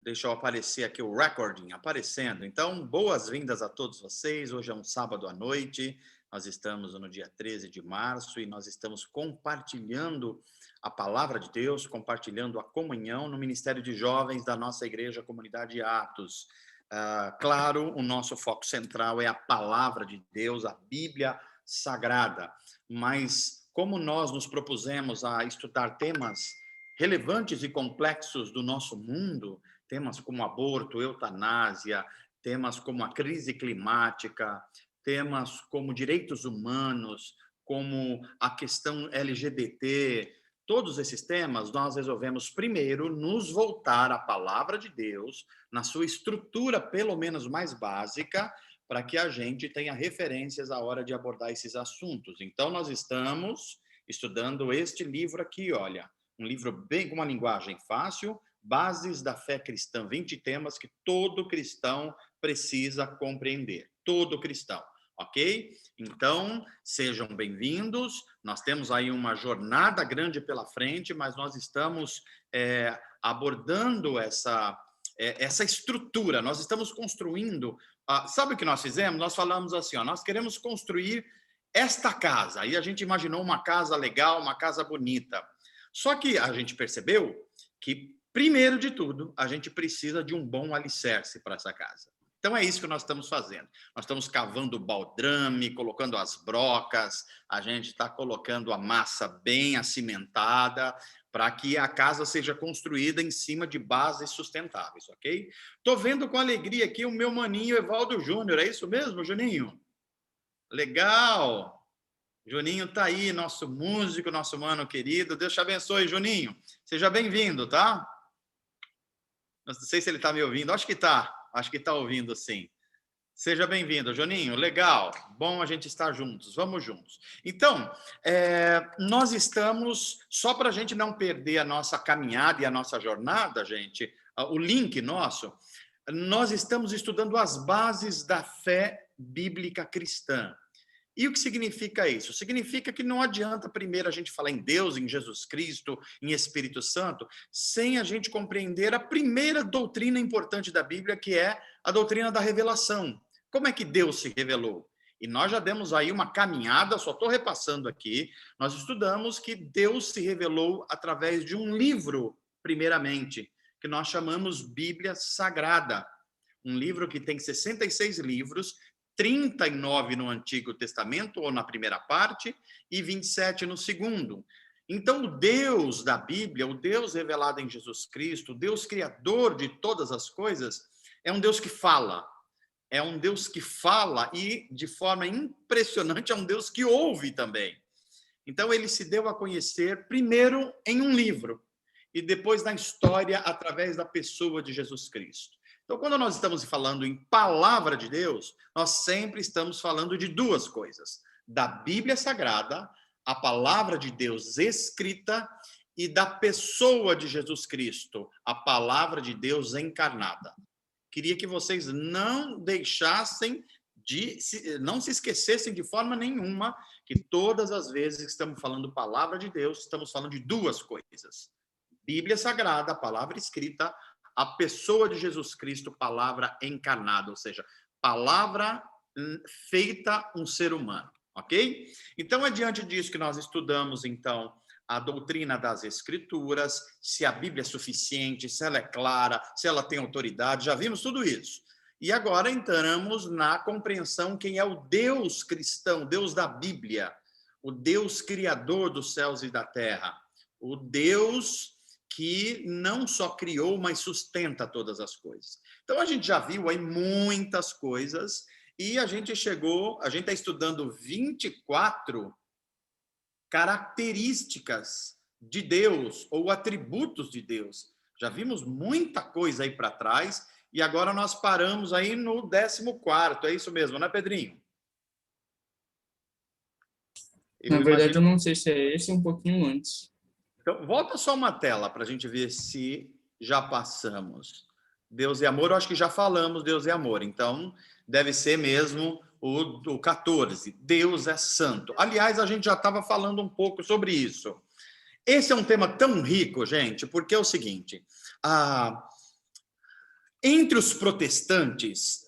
Deixa eu aparecer aqui o recording aparecendo. Então, boas-vindas a todos vocês. Hoje é um sábado à noite. Nós estamos no dia 13 de março e nós estamos compartilhando a palavra de Deus, compartilhando a comunhão no Ministério de Jovens da nossa igreja, Comunidade Atos. Claro, o nosso foco central é a palavra de Deus, a Bíblia Sagrada. Mas como nós nos propusemos a estudar temas relevantes e complexos do nosso mundo, temas como aborto, eutanásia, temas como a crise climática, temas como direitos humanos, como a questão LGBT, todos esses temas nós resolvemos primeiro nos voltar à palavra de Deus, na sua estrutura pelo menos mais básica, para que a gente tenha referências à hora de abordar esses assuntos. Então, nós estamos estudando este livro aqui, olha, um livro bem com uma linguagem fácil, Bases da Fé Cristã, 20 temas que todo cristão precisa compreender, todo cristão, ok? Então, sejam bem-vindos, nós temos aí uma jornada grande pela frente, mas nós estamos abordando essa estrutura, nós estamos construindo, sabe o que nós fizemos? Nós falamos assim, ó, nós queremos construir esta casa, aí a gente imaginou uma casa legal, uma casa bonita, só que a gente percebeu que, primeiro de tudo, a gente precisa de um bom alicerce para essa casa. Então, é isso que nós estamos fazendo. Nós estamos cavando o baldrame, colocando as brocas, a gente está colocando a massa bem acimentada para que a casa seja construída em cima de bases sustentáveis, ok? Estou vendo com alegria aqui o meu maninho Evaldo Júnior, é isso mesmo, Juninho? Legal! Juninho está aí, nosso músico, nosso mano querido. Deus te abençoe, Juninho. Seja bem-vindo, tá? Não sei se ele está me ouvindo. Acho que está ouvindo, sim. Seja bem-vindo, Juninho. Legal. Bom a gente estar juntos. Vamos juntos. Então, nós estamos, só para a gente não perder a nossa caminhada e a nossa jornada, gente, o link nosso, nós estamos estudando as bases da fé bíblica cristã. E o que significa isso? Significa que não adianta primeiro a gente falar em Deus, em Jesus Cristo, em Espírito Santo, sem a gente compreender a primeira doutrina importante da Bíblia, que é a doutrina da revelação. Como é que Deus se revelou? E nós já demos aí uma caminhada, só estou repassando aqui, nós estudamos que Deus se revelou através de um livro, primeiramente, que nós chamamos Bíblia Sagrada. Um livro que tem 66 livros, 39 no Antigo Testamento, ou na primeira parte, e 27 no segundo. Então, o Deus da Bíblia, o Deus revelado em Jesus Cristo, o Deus criador de todas as coisas, é um Deus que fala. É um Deus que fala e, de forma impressionante, é um Deus que ouve também. Então, ele se deu a conhecer primeiro em um livro, e depois na história através da pessoa de Jesus Cristo. Então, quando nós estamos falando em palavra de Deus, nós sempre estamos falando de duas coisas: da Bíblia Sagrada, a palavra de Deus escrita, e da pessoa de Jesus Cristo, a palavra de Deus encarnada. Queria que vocês não deixassem não se esquecessem de forma nenhuma que todas as vezes que estamos falando palavra de Deus, estamos falando de duas coisas: Bíblia Sagrada, a palavra escrita, a pessoa de Jesus Cristo, palavra encarnada, ou seja, palavra feita um ser humano, ok? Então, é diante disso que nós estudamos, então, a doutrina das Escrituras, se a Bíblia é suficiente, se ela é clara, se ela tem autoridade, já vimos tudo isso. E agora entramos na compreensão quem é o Deus cristão, Deus da Bíblia, o Deus criador dos céus e da terra, o Deus que não só criou, mas sustenta todas as coisas. Então, a gente já viu aí muitas coisas e a gente está estudando 24 características de Deus ou atributos de Deus. Já vimos muita coisa aí para trás e agora nós paramos aí no 14º, é isso mesmo, né, Pedrinho? Na verdade, eu não sei se é esse um pouquinho antes. Então, volta só uma tela para a gente ver se já passamos. Deus é amor, eu acho que já falamos Deus é amor. Então, deve ser mesmo o 14. Deus é santo. Aliás, a gente já estava falando um pouco sobre isso. Esse é um tema tão rico, gente, porque é o seguinte: Entre os protestantes,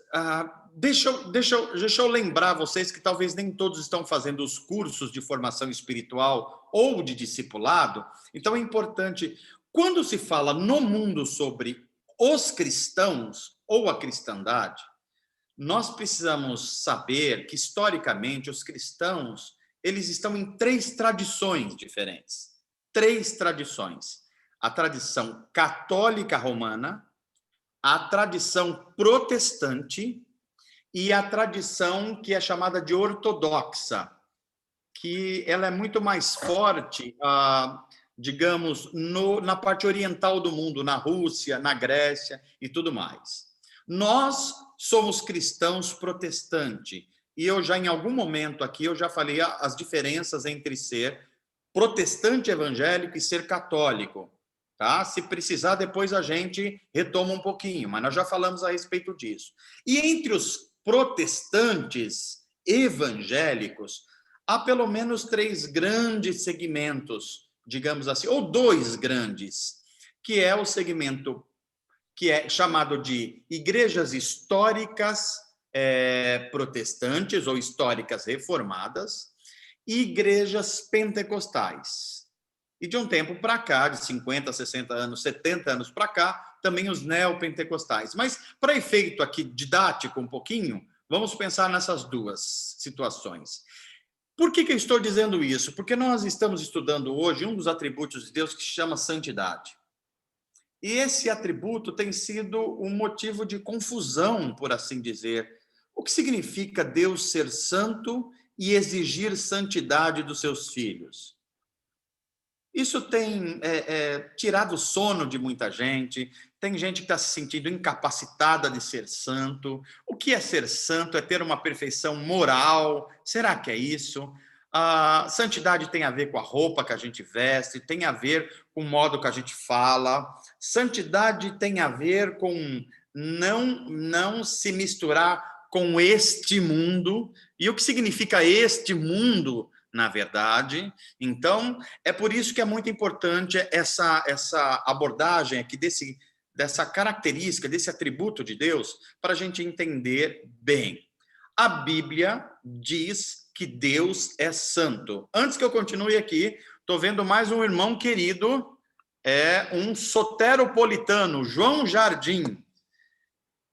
deixa eu lembrar vocês que talvez nem todos estão fazendo os cursos de formação espiritual ou de discipulado. Então é importante, quando se fala no mundo sobre os cristãos ou a cristandade, nós precisamos saber que, historicamente, os cristãos, eles estão em 3 tradições diferentes. 3 tradições. A tradição católica romana, a tradição protestante e a tradição que é chamada de ortodoxa, que ela é muito mais forte, digamos, na parte oriental do mundo, na Rússia, na Grécia e tudo mais. Nós somos cristãos protestantes, e eu já, em algum momento aqui, eu já falei as diferenças entre ser protestante evangélico e ser católico. Tá? Se precisar, depois a gente retoma um pouquinho, mas nós já falamos a respeito disso. E entre os protestantes evangélicos, há pelo menos 3 grandes segmentos, digamos assim, ou 2 grandes, que é o segmento que é chamado de igrejas históricas protestantes ou históricas reformadas, e igrejas pentecostais. E de um tempo para cá, de 50, 60 anos, 70 anos para cá, também os neopentecostais. Mas, para efeito aqui didático um pouquinho, vamos pensar nessas 2 situações. Por que eu estou dizendo isso? Porque nós estamos estudando hoje um dos atributos de Deus que se chama santidade. E esse atributo tem sido um motivo de confusão, por assim dizer. O que significa Deus ser santo e exigir santidade dos seus filhos? Isso tem tirado o sono de muita gente. Tem gente que está se sentindo incapacitada de ser santo. O que é ser santo? É ter uma perfeição moral? Será que é isso? A santidade tem a ver com a roupa que a gente veste, tem a ver com o modo que a gente fala. Santidade tem a ver com não se misturar com este mundo. E o que significa este mundo, na verdade? Então, é por isso que é muito importante essa abordagem aqui dessa característica, desse atributo de Deus, para a gente entender bem. A Bíblia diz que Deus é santo. Antes que eu continue aqui, estou vendo mais um irmão querido, um soteropolitano, João Jardim.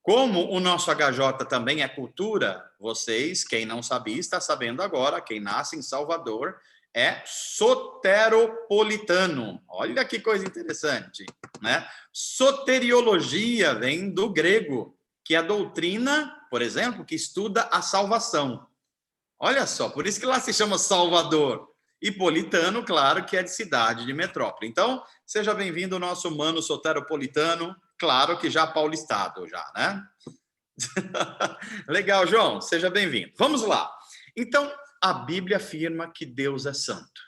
Como o nosso HJ também é cultura, vocês, quem não sabia, está sabendo agora, quem nasce em Salvador é soteropolitano. Olha que coisa interessante, né? Soteriologia vem do grego, que é a doutrina, por exemplo, que estuda a salvação. Olha só, por isso que lá se chama Salvador. E politano, claro, que é de cidade, de metrópole. Então, seja bem-vindo, nosso mano soteropolitano, claro que já paulistado, já, né? Legal, João, seja bem-vindo. Vamos lá. Então, a Bíblia afirma que Deus é santo.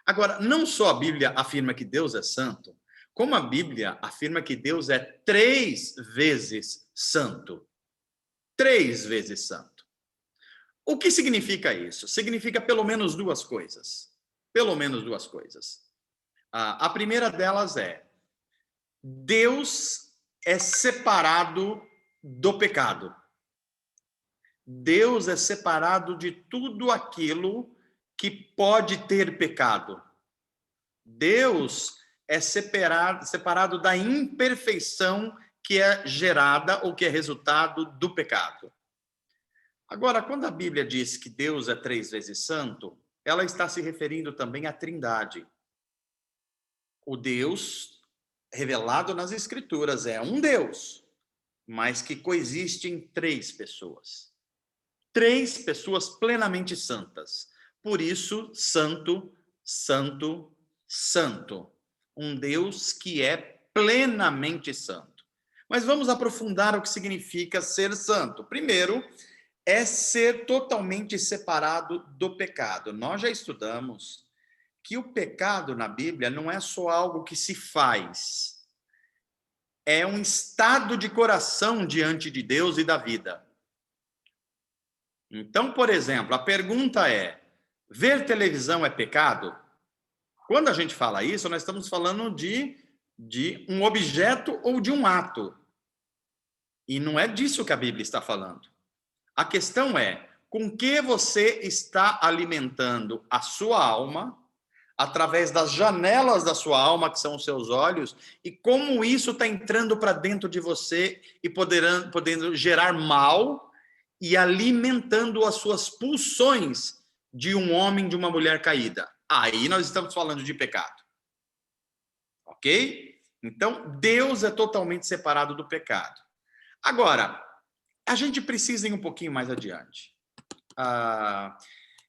Agora, não só a Bíblia afirma que Deus é santo, como a Bíblia afirma que Deus é 3 vezes santo. 3 vezes santo. O que significa isso? Significa pelo menos 2 coisas. Pelo menos 2 coisas. A primeira delas é: Deus é separado do pecado. Deus é separado de tudo aquilo que pode ter pecado. Deus é separado da imperfeição que é gerada ou que é resultado do pecado. Agora, quando a Bíblia diz que Deus é 3 vezes santo, ela está se referindo também à Trindade. O Deus revelado nas Escrituras é um Deus, mas que coexiste em 3 pessoas. 3 pessoas plenamente santas. Por isso, santo, santo, santo. Um Deus que é plenamente santo. Mas vamos aprofundar o que significa ser santo. Primeiro, é ser totalmente separado do pecado. Nós já estudamos que o pecado na Bíblia não é só algo que se faz, é um estado de coração diante de Deus e da vida. Então, por exemplo, a pergunta é: ver televisão é pecado? Quando a gente fala isso, nós estamos falando de um objeto ou de um ato. E não é disso que a Bíblia está falando. A questão é, com que você está alimentando a sua alma, através das janelas da sua alma, que são os seus olhos, e como isso está entrando para dentro de você e podendo gerar mal e alimentando as suas pulsões de um homem, de uma mulher caída. Aí nós estamos falando de pecado. Ok? Então, Deus é totalmente separado do pecado. Agora, a gente precisa ir um pouquinho mais adiante.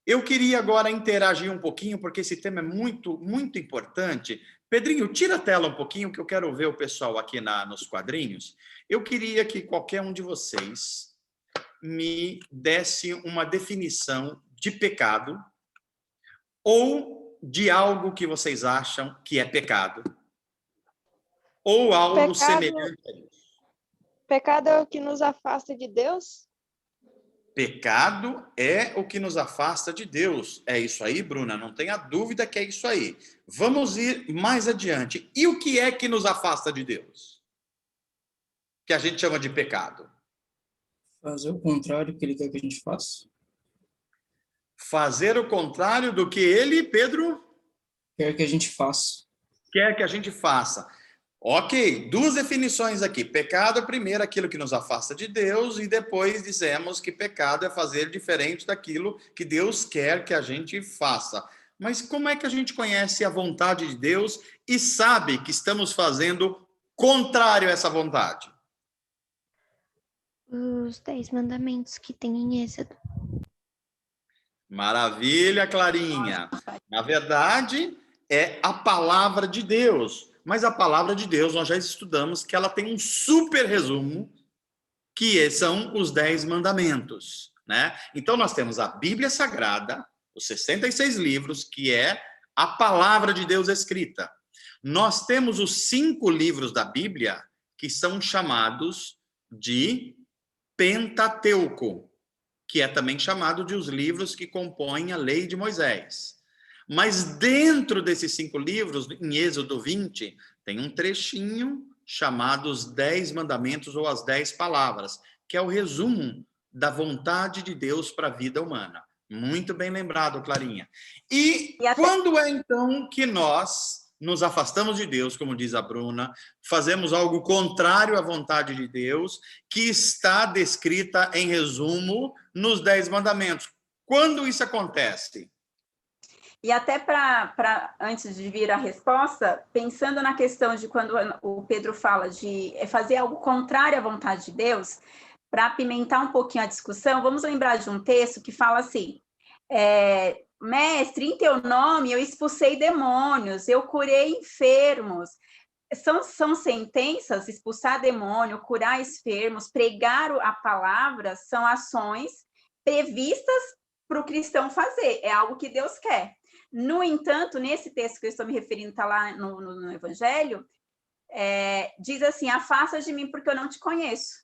Eu queria agora interagir um pouquinho, porque esse tema é muito, muito importante. Pedrinho, tira a tela um pouquinho, que eu quero ver o pessoal aqui nos quadrinhos. Eu queria que qualquer um de vocês me desse uma definição de pecado ou de algo que vocês acham que é pecado, ou algo semelhante a isso. Pecado é o que nos afasta de Deus? Pecado é o que nos afasta de Deus. É isso aí, Bruna? Não tenha dúvida que é isso aí. Vamos ir mais adiante. E o que é que nos afasta de Deus? Que a gente chama de pecado. Fazer o contrário do que ele quer que a gente faça. Fazer o contrário do que ele, Pedro, Quer que a gente faça. quer que a gente faça. Ok, duas definições aqui. Pecado, primeiro, aquilo que nos afasta de Deus, e depois dizemos que pecado é fazer diferente daquilo que Deus quer que a gente faça. Mas como é que a gente conhece a vontade de Deus e sabe que estamos fazendo contrário a essa vontade? Os 10 mandamentos que tem em Êxodo. Maravilha, Clarinha. Na verdade, é a palavra de Deus. Mas a palavra de Deus, nós já estudamos que ela tem um super resumo, que são os 10 mandamentos, né? Então, nós temos a Bíblia Sagrada, os 66 livros, que é a palavra de Deus escrita. Nós temos os 5 livros da Bíblia, que são chamados de Pentateuco, que é também chamado de os livros que compõem a lei de Moisés. Mas dentro desses 5 livros, em Êxodo 20, tem um trechinho chamado os 10 mandamentos ou as 10 palavras, que é o resumo da vontade de Deus para a vida humana. Muito bem lembrado, Clarinha. E quando é então que nós nos afastamos de Deus, como diz a Bruna, fazemos algo contrário à vontade de Deus, que está descrita em resumo nos 10 mandamentos? Quando isso acontece? E até antes de vir a resposta, pensando na questão de quando o Pedro fala de fazer algo contrário à vontade de Deus, para apimentar um pouquinho a discussão, vamos lembrar de um texto que fala assim, mestre, em teu nome eu expulsei demônios, eu curei enfermos. São sentenças, expulsar demônio, curar enfermos, pregar a palavra, são ações previstas para o cristão fazer, é algo que Deus quer. No entanto, nesse texto que eu estou me referindo, está lá no Evangelho, diz assim, afasta de mim porque eu não te conheço.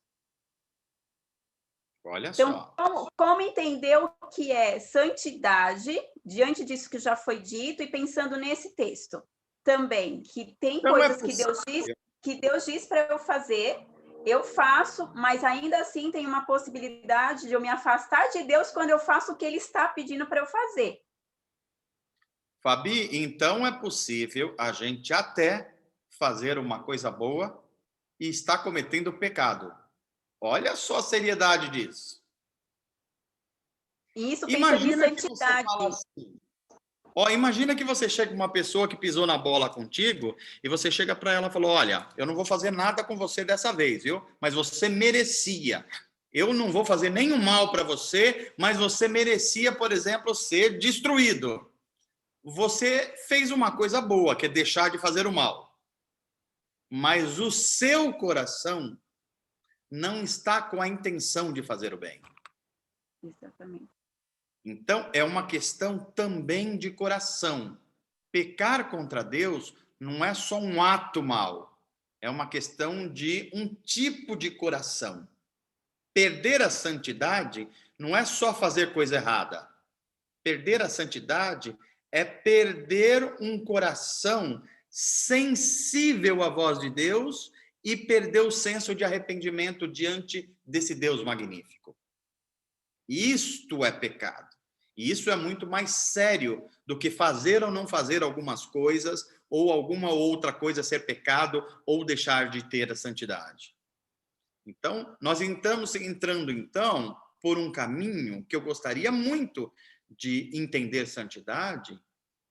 Olha então, só. Como entender o que é santidade, diante disso que já foi dito, e pensando nesse texto também, que tem então coisas que Deus diz para eu fazer, eu faço, mas ainda assim tem uma possibilidade de eu me afastar de Deus quando eu faço o que Ele está pedindo para eu fazer. Fabi, então é possível a gente até fazer uma coisa boa e estar cometendo pecado. Olha só a seriedade disso. Isso pensando em santidade. Imagina que você chega com uma pessoa que pisou na bola contigo e você chega para ela e fala, olha, eu não vou fazer nada com você dessa vez, viu? Mas você merecia. Eu não vou fazer nenhum mal para você, mas você merecia, por exemplo, ser destruído. Você fez uma coisa boa, que é deixar de fazer o mal. Mas o seu coração não está com a intenção de fazer o bem. Exatamente. Então, é uma questão também de coração. Pecar contra Deus não é só um ato mau, é uma questão de um tipo de coração. Perder a santidade não é só fazer coisa errada. Perder a santidade é perder um coração sensível à voz de Deus e perdeu o senso de arrependimento diante desse Deus magnífico. Isto é pecado. E isso é muito mais sério do que fazer ou não fazer algumas coisas, ou alguma outra coisa ser pecado, ou deixar de ter a santidade. Então, nós estamos entrando, então, por um caminho que eu gostaria muito de entender santidade,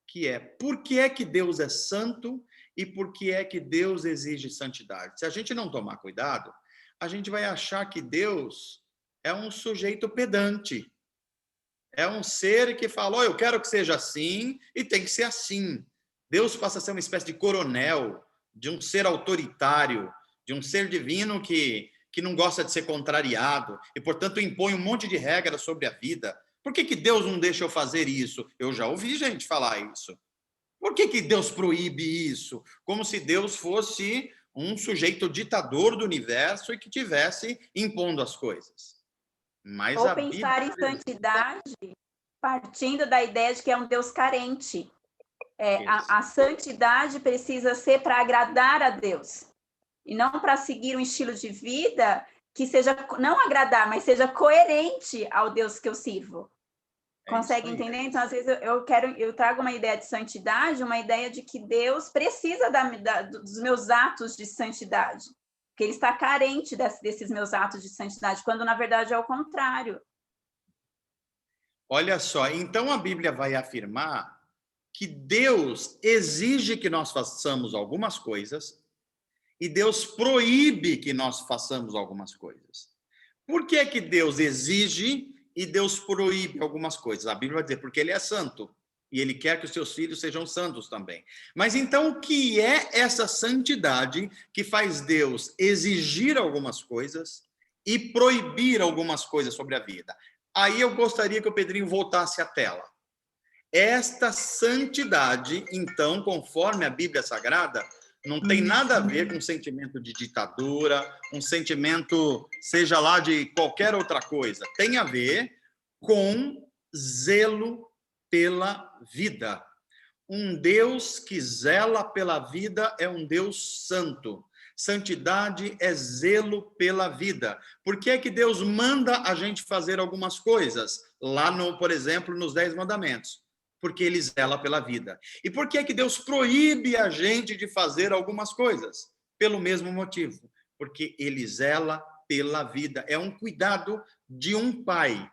que é por que é que Deus é santo e por que é que Deus exige santidade. Se a gente não tomar cuidado, a gente vai achar que Deus é um sujeito pedante. É um ser que fala, oh, eu quero que seja assim e tem que ser assim. Deus passa a ser uma espécie de coronel, de um ser autoritário, de um ser divino que não gosta de ser contrariado e, portanto, impõe um monte de regras sobre a vida. Por que Deus não deixa eu fazer isso? Eu já ouvi gente falar isso. Por que Deus proíbe isso? Como se Deus fosse um sujeito ditador do universo e que tivesse impondo as coisas. Mas Ou a pensar em Bíblia... santidade partindo da ideia de que é um Deus carente. A santidade precisa ser para agradar a Deus, e não para seguir um estilo de vida que seja, não agradar, mas seja coerente ao Deus que eu sirvo. Consegue entender? Então, às vezes, eu trago uma ideia de santidade, uma ideia de que Deus precisa dos meus atos de santidade, que ele está carente desses meus atos de santidade, quando, na verdade, é o contrário. Olha só, então a Bíblia vai afirmar que Deus exige que nós façamos algumas coisas e Deus proíbe que nós façamos algumas coisas. Por que que Deus exige e Deus proíbe algumas coisas? A Bíblia vai dizer, porque ele é santo e ele quer que os seus filhos sejam santos também. Mas então o que é essa santidade que faz Deus exigir algumas coisas e proibir algumas coisas sobre a vida? Aí eu gostaria que o Pedrinho voltasse à tela. Esta santidade, então, conforme a Bíblia Sagrada, não tem nada a ver com um sentimento de ditadura, um sentimento, seja lá de qualquer outra coisa. Tem a ver com zelo pela vida. Um Deus que zela pela vida é um Deus santo. Santidade é zelo pela vida. Por que é que Deus manda a gente fazer algumas coisas? Lá, por exemplo, nos 10 mandamentos. Porque ele zela pela vida. E por que é que Deus proíbe a gente de fazer algumas coisas? Pelo mesmo motivo. Porque ele zela pela vida. É um cuidado de um pai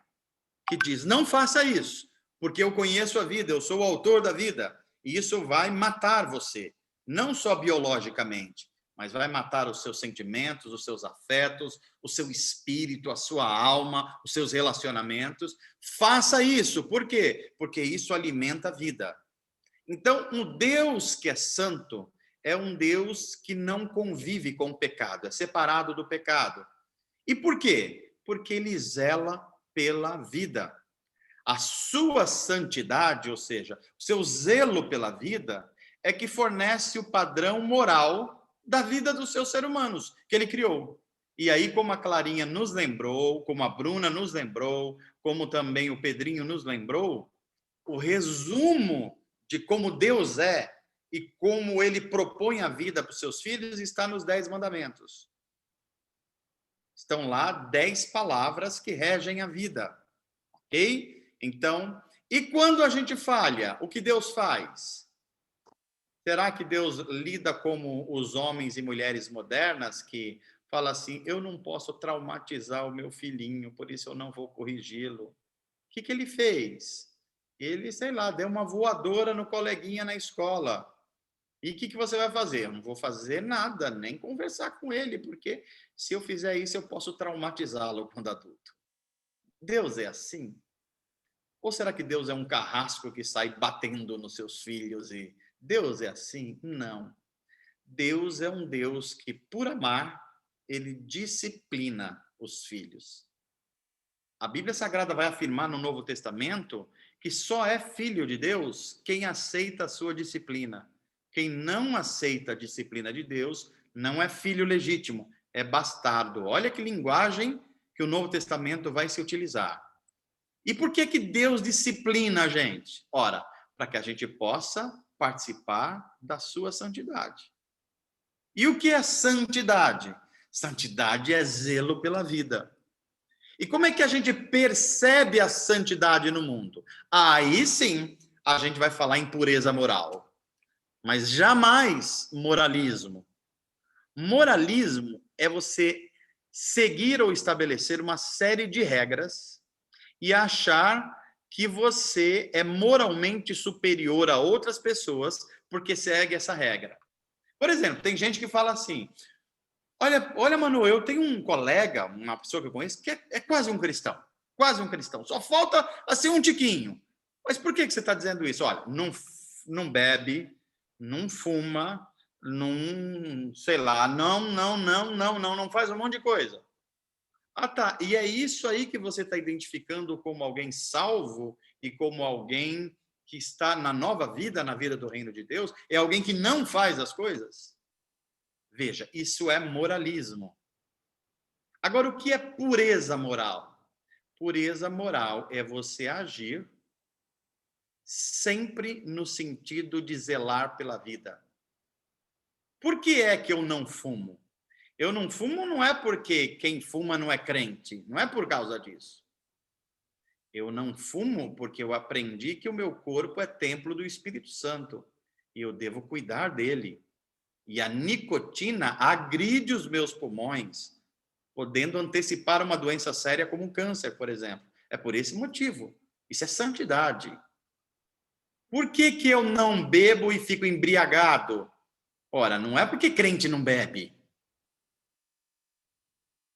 que diz, não faça isso, porque eu conheço a vida, eu sou o autor da vida. E isso vai matar você. Não só biologicamente, mas vai matar os seus sentimentos, os seus afetos, o seu espírito, a sua alma, os seus relacionamentos. Faça isso. Por quê? Porque isso alimenta a vida. Então, um Deus que é santo é um Deus que não convive com o pecado, é separado do pecado. E por quê? Porque ele zela pela vida. A sua santidade, ou seja, o seu zelo pela vida, é que fornece o padrão moral da vida dos seus seres humanos que ele criou. E aí, como a Clarinha nos lembrou, como a Bruna nos lembrou, como também o Pedrinho nos lembrou, o resumo de como Deus é e como ele propõe a vida para os seus filhos está nos 10 mandamentos. Estão lá 10 palavras que regem a vida. Ok? Então, e quando a gente falha, o que Deus faz? Será que Deus lida como os homens e mulheres modernas que falam assim, eu não posso traumatizar o meu filhinho, por isso eu não vou corrigi-lo? O que ele fez? Ele, sei lá, deu uma voadora no coleguinha na escola. E o que você vai fazer? Eu não vou fazer nada, nem conversar com ele, porque se eu fizer isso, eu posso traumatizá-lo quando adulto. Deus é assim? Ou será que Deus é um carrasco que sai batendo nos seus filhos e Deus é assim? Não. Deus é um Deus que, por amar, ele disciplina os filhos. A Bíblia Sagrada vai afirmar no Novo Testamento que só é filho de Deus quem aceita a sua disciplina. Quem não aceita a disciplina de Deus não é filho legítimo, é bastardo. Olha que linguagem que o Novo Testamento vai se utilizar. E por que Deus disciplina a gente? Ora, para que a gente possa participar da sua santidade. E o que é santidade? Santidade é zelo pela vida. E como é que a gente percebe a santidade no mundo? Aí sim, a gente vai falar em pureza moral. Mas jamais moralismo. Moralismo é você seguir ou estabelecer uma série de regras e achar que você é moralmente superior a outras pessoas porque segue essa regra. Por exemplo, tem gente que fala assim, olha, Manu, eu tenho um colega, uma pessoa que eu conheço, que é quase um cristão. Quase um cristão. Só falta, assim, um tiquinho. Mas por que você está dizendo isso? Olha, não bebe, não fuma, não, sei lá, não faz um monte de coisa. Ah, tá. E é isso aí que você está identificando como alguém salvo e como alguém que está na nova vida, na vida do reino de Deus? É alguém que não faz as coisas? Veja, isso é moralismo. Agora, o que é pureza moral? Pureza moral é você agir sempre no sentido de zelar pela vida. Por que é que eu não fumo? Eu não fumo não é porque quem fuma não é crente, não é por causa disso. Eu não fumo porque eu aprendi que o meu corpo é templo do Espírito Santo e eu devo cuidar dele. E a nicotina agride os meus pulmões, podendo antecipar uma doença séria como um câncer, por exemplo. É por esse motivo. Isso é santidade. Por que eu não bebo e fico embriagado? Ora, não é porque crente não bebe.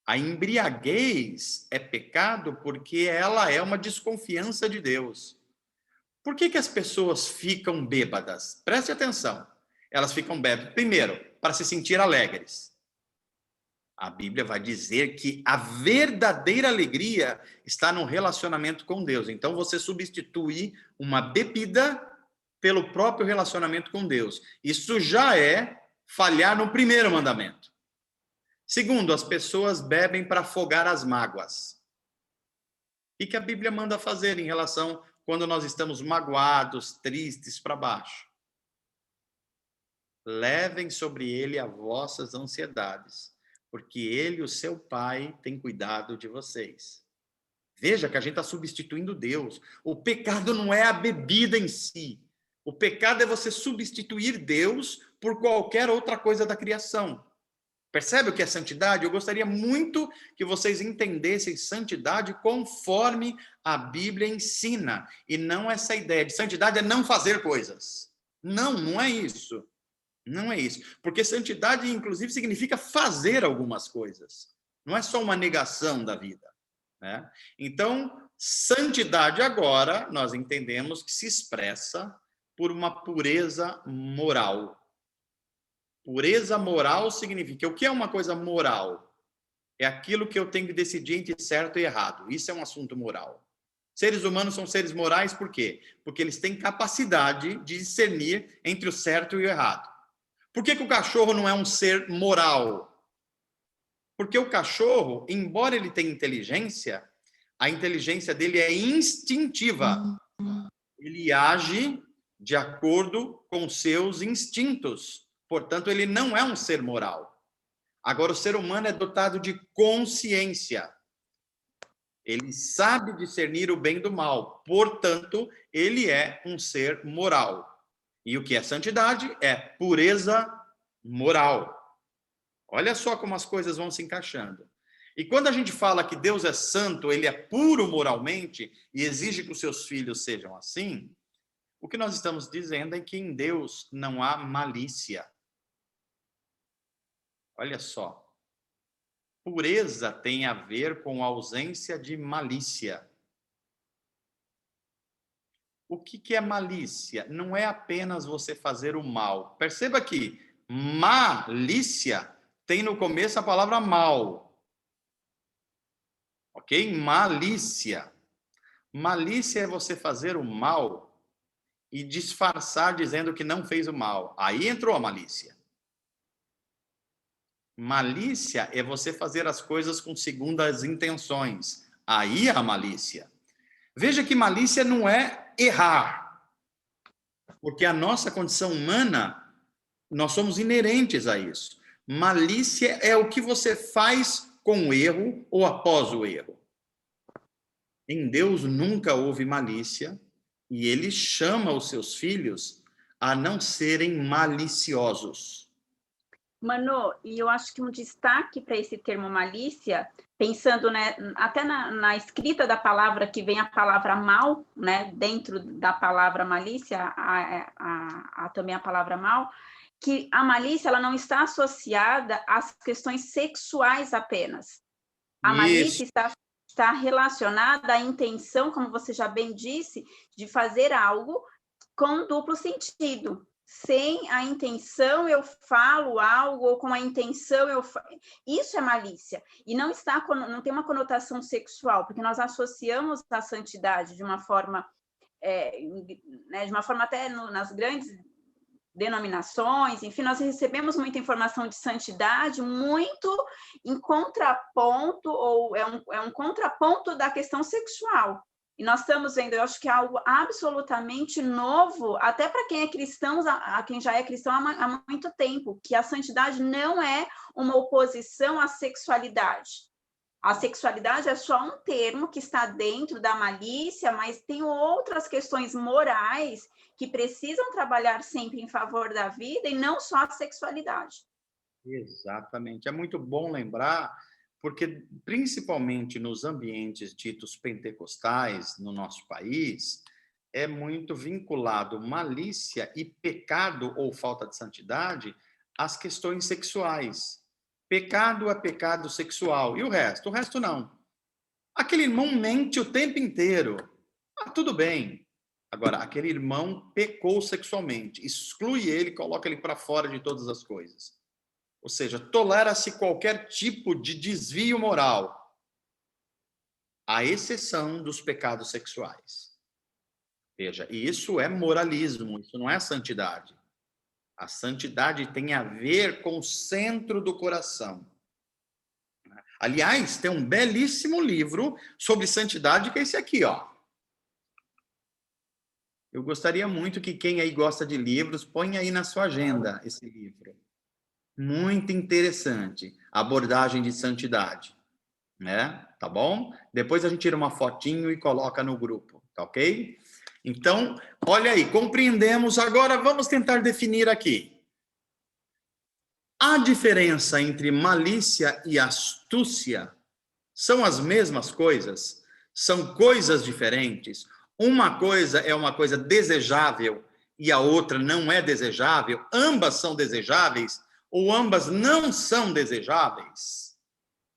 A embriaguez é pecado porque ela é uma desconfiança de Deus. Por que as pessoas ficam bêbadas? Preste atenção. Elas ficam bêbadas, primeiro, para se sentir alegres. A Bíblia vai dizer que a verdadeira alegria está no relacionamento com Deus. Então, você substitui uma bebida pelo próprio relacionamento com Deus. Isso já é falhar no primeiro mandamento. Segundo, as pessoas bebem para afogar as mágoas. O que a Bíblia manda fazer em relação quando nós estamos magoados, tristes, para baixo? Levem sobre ele as vossas ansiedades, porque ele, o seu Pai, tem cuidado de vocês. Veja que a gente está substituindo Deus. O pecado não é a bebida em si. O pecado é você substituir Deus por qualquer outra coisa da criação. Percebe o que é santidade? Eu gostaria muito que vocês entendessem santidade conforme a Bíblia ensina. E não essa ideia de santidade é não fazer coisas. Não é isso. Não é isso. Porque santidade, inclusive, significa fazer algumas coisas. Não é só uma negação da vida, né? Então, santidade agora, nós entendemos que se expressa por uma pureza moral. Pureza moral significa, o que é uma coisa moral? É aquilo que eu tenho que decidir entre certo e errado. Isso é um assunto moral. Seres humanos são seres morais por quê? Porque eles têm capacidade de discernir entre o certo e o errado. Por que o cachorro não é um ser moral? Porque o cachorro, embora ele tenha inteligência, a inteligência dele é instintiva. Ele age de acordo com seus instintos. Portanto, ele não é um ser moral. Agora, o ser humano é dotado de consciência. Ele sabe discernir o bem do mal. Portanto, ele é um ser moral. E o que é santidade? É pureza moral. Olha só como as coisas vão se encaixando. E quando a gente fala que Deus é santo, ele é puro moralmente e exige que os seus filhos sejam assim, o que nós estamos dizendo é que em Deus não há malícia. Olha só. Pureza tem a ver com a ausência de malícia. O que é malícia? Não é apenas você fazer o mal. Perceba que malícia tem no começo a palavra mal. Ok? Malícia. Malícia é você fazer o mal e disfarçar dizendo que não fez o mal. Aí entrou a malícia. Malícia é você fazer as coisas com segundas intenções. Aí é a malícia. Veja que malícia não é errar. Porque a nossa condição humana, nós somos inerentes a isso. Malícia é o que você faz com o erro ou após o erro. Em Deus nunca houve malícia e ele chama os seus filhos a não serem maliciosos. Manu, e eu acho que um destaque para esse termo malícia, pensando, né, até na escrita da palavra, que vem a palavra mal, né, dentro da palavra malícia, há também a palavra mal, que a malícia ela não está associada às questões sexuais apenas. A malícia está relacionada à intenção, como você já bem disse, de fazer algo com duplo sentido. Sem a intenção eu falo algo, ou com a intenção isso é malícia. E não tem uma conotação sexual, porque nós associamos a santidade de uma forma, né, de uma forma até nas grandes denominações, enfim, nós recebemos muita informação de santidade muito em contraponto, ou é um contraponto da questão sexual. E nós estamos vendo, eu acho que é algo absolutamente novo, até para quem é cristão, a quem já é cristão há muito tempo, que a santidade não é uma oposição à sexualidade. A sexualidade é só um termo que está dentro da malícia, mas tem outras questões morais que precisam trabalhar sempre em favor da vida e não só a sexualidade. Exatamente. É muito bom lembrar, porque principalmente nos ambientes ditos pentecostais no nosso país, é muito vinculado malícia e pecado ou falta de santidade às questões sexuais. Pecado é pecado sexual. E o resto? O resto não. Aquele irmão mente o tempo inteiro. Tudo bem. Agora, aquele irmão pecou sexualmente. Exclui ele, coloca ele para fora de todas as coisas. Ou seja, tolera-se qualquer tipo de desvio moral, à exceção dos pecados sexuais. Veja, e isso é moralismo, isso não é santidade. A santidade tem a ver com o centro do coração. Aliás, tem um belíssimo livro sobre santidade, que é esse aqui, ó. Eu gostaria muito que quem aí gosta de livros, ponha aí na sua agenda esse livro. Muito interessante, abordagem de santidade, né? Tá bom? Depois a gente tira uma fotinho e coloca no grupo, tá ok? Então, olha aí, compreendemos. Agora vamos tentar definir aqui. A diferença entre malícia e astúcia são as mesmas coisas? São coisas diferentes? Uma coisa é uma coisa desejável e a outra não é desejável? Ambas são desejáveis? Ou ambas não são desejáveis?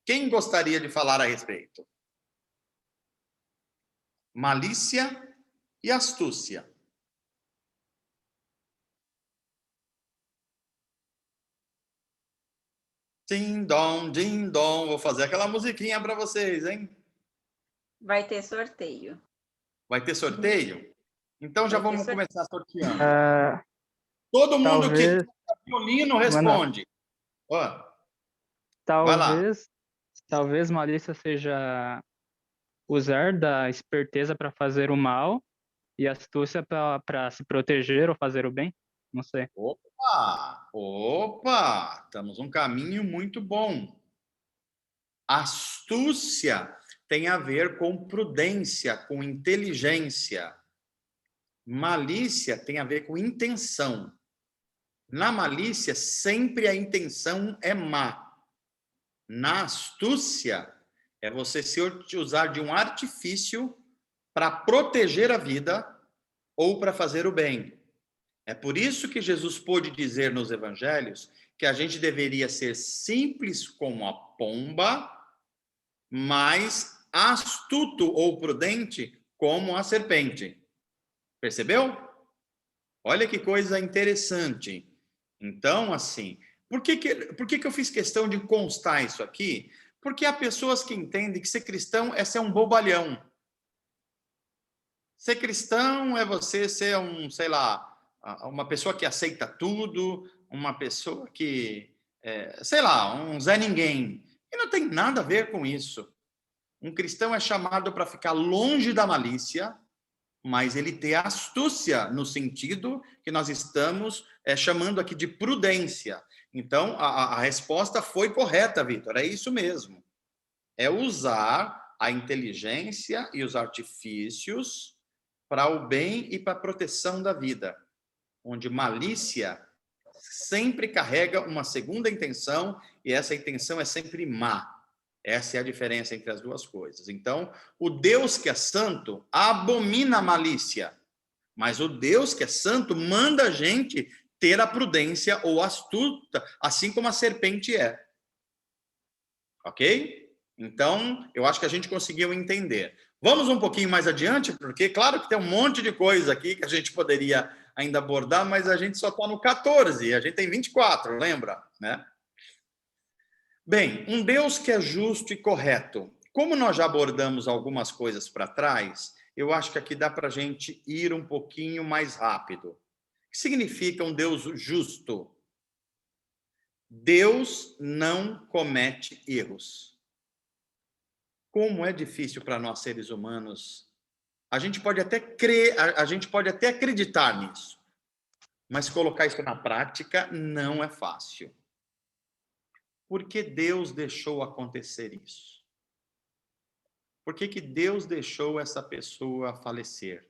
Quem gostaria de falar a respeito? Malícia e astúcia. Din dom. Vou fazer aquela musiquinha para vocês, hein? Vai ter sorteio. Vai ter sorteio? Então já vamos começar sorteando. Todo mundo que toca violino responde. Talvez malícia seja usar da esperteza para fazer o mal e astúcia para se proteger ou fazer o bem. Não sei. Opa! Estamos num caminho muito bom. Astúcia tem a ver com prudência, com inteligência. Malícia tem a ver com intenção. Na malícia, sempre a intenção é má. Na astúcia, é você se usar de um artifício para proteger a vida ou para fazer o bem. É por isso que Jesus pôde dizer nos evangelhos que a gente deveria ser simples como a pomba, mas astuto ou prudente como a serpente. Percebeu? Olha que coisa interessante. Então, assim, por que eu fiz questão de constar isso aqui? Porque há pessoas que entendem que ser cristão é ser um bobalhão. Ser cristão é você ser uma pessoa que aceita tudo, uma pessoa que, um Zé Ninguém. E não tem nada a ver com isso. Um cristão é chamado para ficar longe da malícia, mas ele ter astúcia no sentido que nós estamos chamando aqui de prudência. Então, a resposta foi correta, Vitor. É isso mesmo. É usar a inteligência e os artifícios para o bem e para a proteção da vida. Onde malícia sempre carrega uma segunda intenção e essa intenção é sempre má. Essa é a diferença entre as duas coisas. Então, o Deus que é santo abomina a malícia, mas o Deus que é santo manda a gente ter a prudência ou astuta, assim como a serpente é. Ok? Então, eu acho que a gente conseguiu entender. Vamos um pouquinho mais adiante, porque claro que tem um monte de coisa aqui que a gente poderia ainda abordar, mas a gente só está no 14, a gente tem 24, lembra? Né? Bem, um Deus que é justo e correto. Como nós já abordamos algumas coisas para trás, eu acho que aqui dá para a gente ir um pouquinho mais rápido. O que significa um Deus justo? Deus não comete erros. Como é difícil para nós seres humanos. A gente pode até crer, a gente pode até acreditar nisso, mas colocar isso na prática não é fácil. Por que Deus deixou acontecer isso? Por que Deus deixou essa pessoa falecer?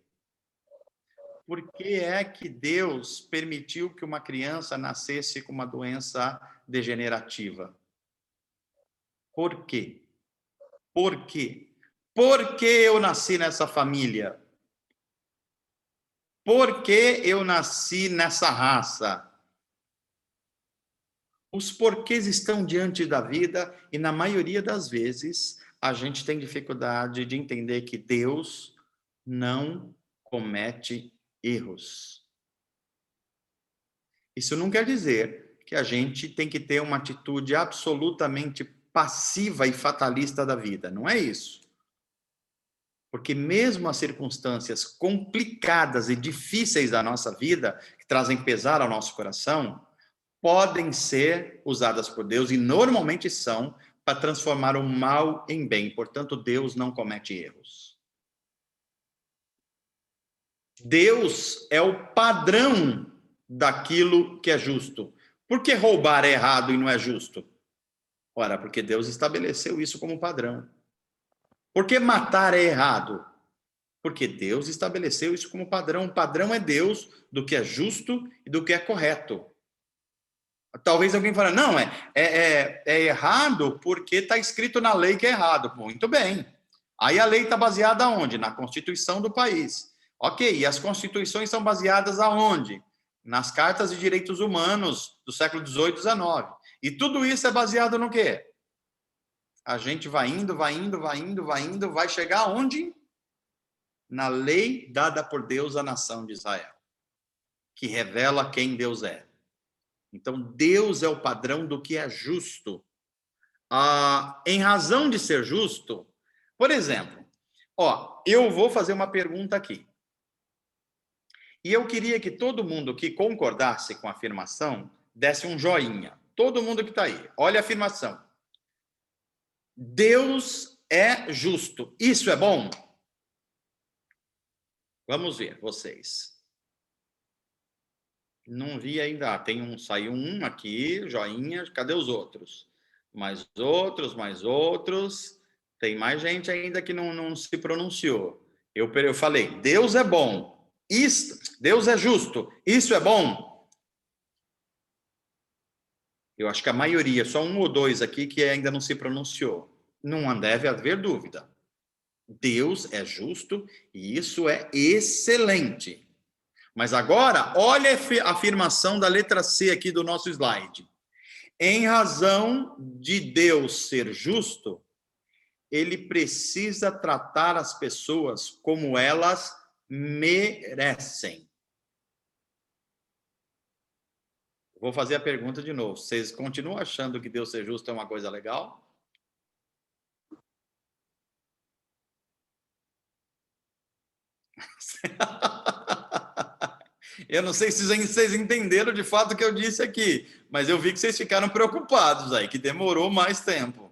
Por que é que Deus permitiu que uma criança nascesse com uma doença degenerativa? Por quê? Por quê? Por que eu nasci nessa família? Por que eu nasci nessa raça? Os porquês estão diante da vida e, na maioria das vezes, a gente tem dificuldade de entender que Deus não comete erros. Isso não quer dizer que a gente tem que ter uma atitude absolutamente passiva e fatalista da vida. Não é isso. Porque mesmo as circunstâncias complicadas e difíceis da nossa vida, que trazem pesar ao nosso coração, podem ser usadas por Deus, e normalmente são, para transformar o mal em bem. Portanto, Deus não comete erros. Deus é o padrão daquilo que é justo. Por que roubar é errado e não é justo? Ora, porque Deus estabeleceu isso como padrão. Por que matar é errado? Porque Deus estabeleceu isso como padrão. O padrão é Deus do que é justo e do que é correto. Talvez alguém fale, não, é errado porque está escrito na lei que é errado. Muito bem. Aí a lei está baseada aonde? Na Constituição do país. Ok, e as constituições são baseadas aonde? Nas cartas de direitos humanos do século XVIII e XIX. E tudo isso é baseado no quê? A gente vai indo, vai chegar aonde? Na lei dada por Deus à nação de Israel, que revela quem Deus é. Então, Deus é o padrão do que é justo. Em razão de ser justo, por exemplo, eu vou fazer uma pergunta aqui. E eu queria que todo mundo que concordasse com a afirmação desse um joinha. Todo mundo que está aí. Olha a afirmação. Deus é justo. Isso é bom? Vamos ver, vocês. Não vi ainda. Saiu um aqui, joinha. Cadê os outros? Mais outros. Tem mais gente ainda que não se pronunciou. Eu falei, Deus é bom. Deus é justo. Isso é bom? Eu acho que a maioria, só um ou dois aqui que ainda não se pronunciou. Não deve haver dúvida. Deus é justo e isso é excelente. Mas agora, olha a afirmação da letra C aqui do nosso slide. Em razão de Deus ser justo, ele precisa tratar as pessoas como elas merecem. Vou fazer a pergunta de novo. Vocês continuam achando que Deus ser justo é uma coisa legal? Eu não sei se vocês entenderam de fato o que eu disse aqui, mas eu vi que vocês ficaram preocupados aí, que demorou mais tempo.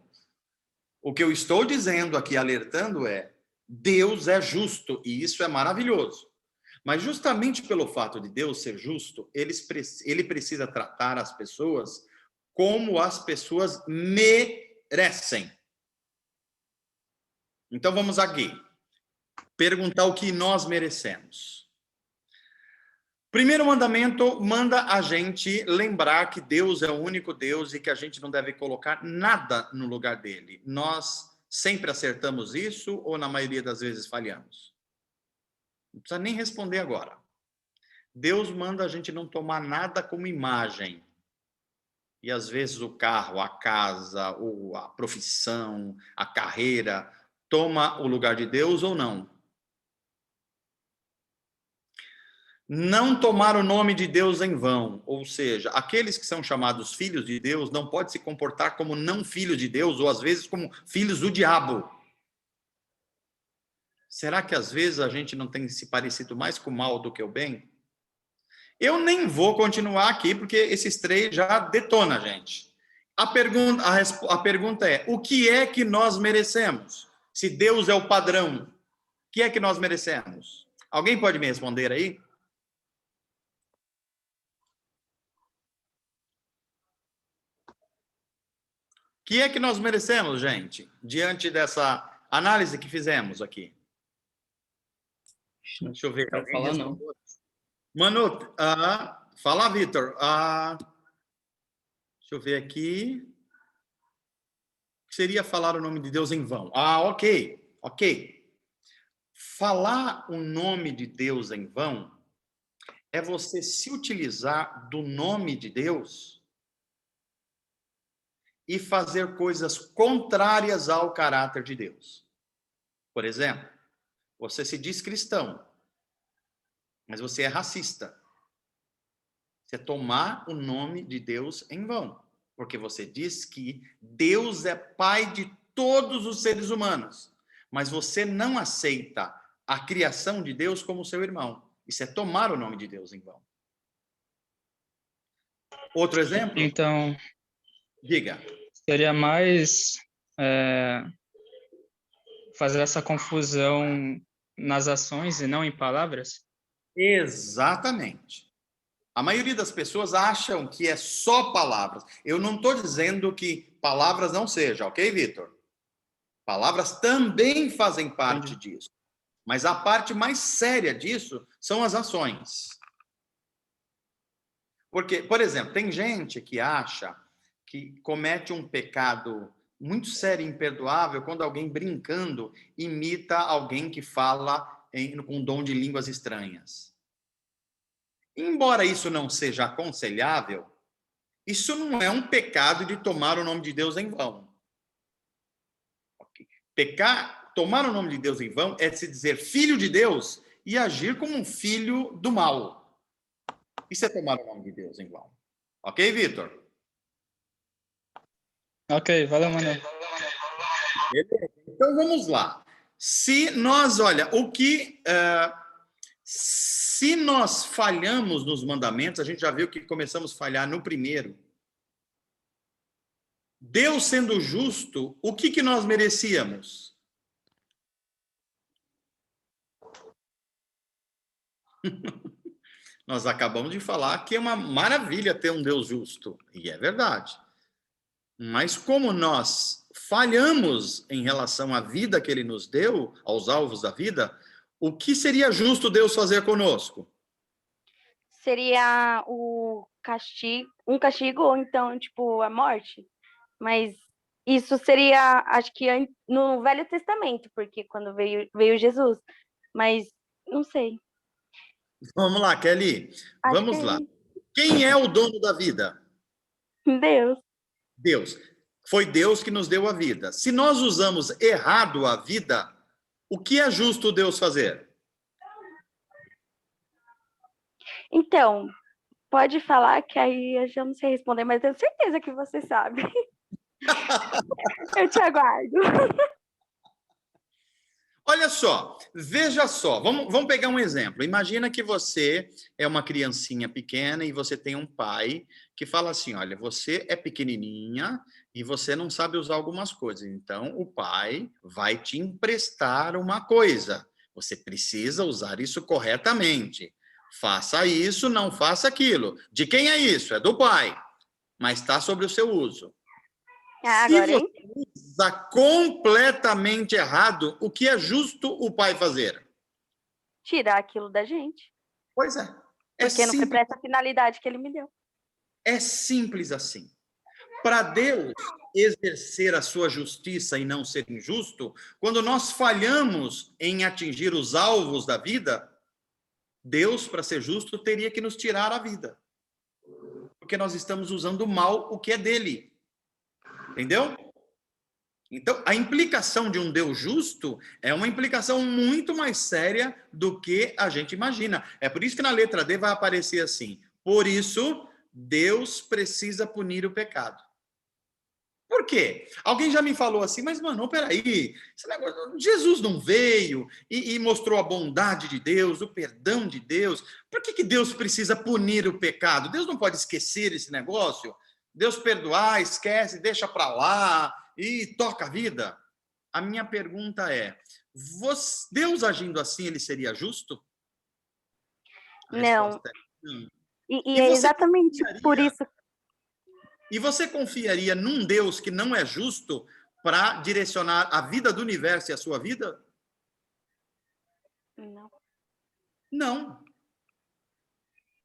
O que eu estou dizendo aqui, alertando, Deus é justo, e isso é maravilhoso. Mas justamente pelo fato de Deus ser justo, ele precisa tratar as pessoas como as pessoas merecem. Então vamos aqui perguntar o que nós merecemos. Primeiro mandamento manda a gente lembrar que Deus é o único Deus e que a gente não deve colocar nada no lugar dele. Nós sempre acertamos isso ou na maioria das vezes falhamos? Não precisa nem responder agora. Deus manda a gente não tomar nada como imagem. E às vezes o carro, a casa, ou a profissão, a carreira toma o lugar de Deus ou não? Não tomar o nome de Deus em vão, ou seja, aqueles que são chamados filhos de Deus não podem se comportar como não filhos de Deus, ou às vezes como filhos do diabo. Será que às vezes a gente não tem se parecido mais com o mal do que o bem? Eu nem vou continuar aqui, porque esses três já detonam a gente. A pergunta é, o que é que nós merecemos? Se Deus é o padrão, o que é que nós merecemos? Alguém pode me responder aí? O que é que nós merecemos, gente, diante dessa análise que fizemos aqui? Deixa eu ver. Não quero falar, não. Manu, fala, Vitor. Deixa eu ver aqui. O que seria falar o nome de Deus em vão? Ok. Falar o nome de Deus em vão é você se utilizar do nome de Deus e fazer coisas contrárias ao caráter de Deus. Por exemplo, você se diz cristão, mas você é racista. Você tomar o nome de Deus em vão, porque você diz que Deus é pai de todos os seres humanos, mas você não aceita a criação de Deus como seu irmão. Isso é tomar o nome de Deus em vão. Outro exemplo? Então, Diga. seria mais fazer essa confusão nas ações e não em palavras? Exatamente. A maioria das pessoas acham que é só palavras. Eu não estou dizendo que palavras não sejam, ok, Vitor? Palavras também fazem parte disso. Mas a parte mais séria disso são as ações. Porque, por exemplo, tem gente que acha que comete um pecado muito sério e imperdoável quando alguém brincando imita alguém que fala com dom de línguas estranhas. Embora isso não seja aconselhável, isso não é um pecado de tomar o nome de Deus em vão. Tomar o nome de Deus em vão é se dizer filho de Deus e agir como um filho do mal. Isso é tomar o nome de Deus em vão. Ok, Vitor? Ok, valeu, Manuel. Então, vamos lá. Se nós falhamos nos mandamentos, a gente já viu que começamos a falhar no primeiro. Deus sendo justo, o que nós merecíamos? Nós acabamos de falar que é uma maravilha ter um Deus justo, e é verdade. Mas como nós falhamos em relação à vida que ele nos deu, aos alvos da vida, o que seria justo Deus fazer conosco? Seria um castigo, ou então, tipo, a morte. Mas isso seria, acho que no Velho Testamento, porque quando veio Jesus. Mas não sei. Vamos lá, Kelly. Vamos lá. Quem é o dono da vida? Deus. Deus. Foi Deus que nos deu a vida. Se nós usamos errado a vida, o que é justo Deus fazer? Então, pode falar que aí eu já não sei responder, mas tenho certeza que você sabe. Eu te aguardo. Olha só, veja só, vamos pegar um exemplo. Imagina que você é uma criancinha pequena e você tem um pai que fala assim, olha, você é pequenininha e você não sabe usar algumas coisas. Então, o pai vai te emprestar uma coisa. Você precisa usar isso corretamente. Faça isso, não faça aquilo. De quem é isso? É do pai. mas está sobre o seu uso. Ah, Se agora, você hein? usa completamente errado, o que é justo o pai fazer? Tirar aquilo da gente. Pois é. É Porque não foi simples, para essa finalidade que ele me deu. é simples assim. Para Deus exercer a sua justiça e não ser injusto, quando nós falhamos em atingir os alvos da vida, Deus, para ser justo, teria que nos tirar a vida. Porque nós estamos usando mal o que é dele. Entendeu? Então, a implicação de um Deus justo é uma implicação muito mais séria do que a gente imagina. É por isso que na letra D vai aparecer assim: por isso, Deus precisa punir o pecado. Por quê? Alguém já me falou assim, mas, mano, peraí, esse negócio, Jesus não veio e mostrou a bondade de Deus, o perdão de Deus. Por que Deus precisa punir o pecado? Deus não pode esquecer esse negócio? Deus perdoar, esquece, deixa para lá e toca a vida? A minha pergunta é, Deus agindo assim, ele seria justo? A Não. resposta é não. E é exatamente por isso. E você confiaria num Deus que não é justo para direcionar a vida do universo e a sua vida? Não. Não.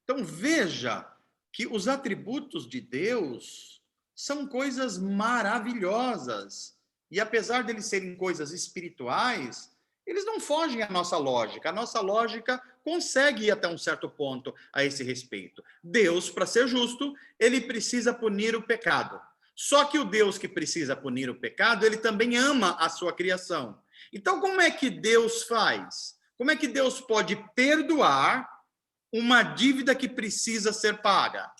Então veja que os atributos de Deus são coisas maravilhosas. E apesar deles serem coisas espirituais, eles não fogem à nossa lógica. A nossa lógica consegue ir até um certo ponto a esse respeito. Deus, para ser justo, ele precisa punir o pecado. Só que o Deus que precisa punir o pecado, ele também ama a sua criação. Então, como é que Deus faz? Como é que Deus pode perdoar uma dívida que precisa ser paga?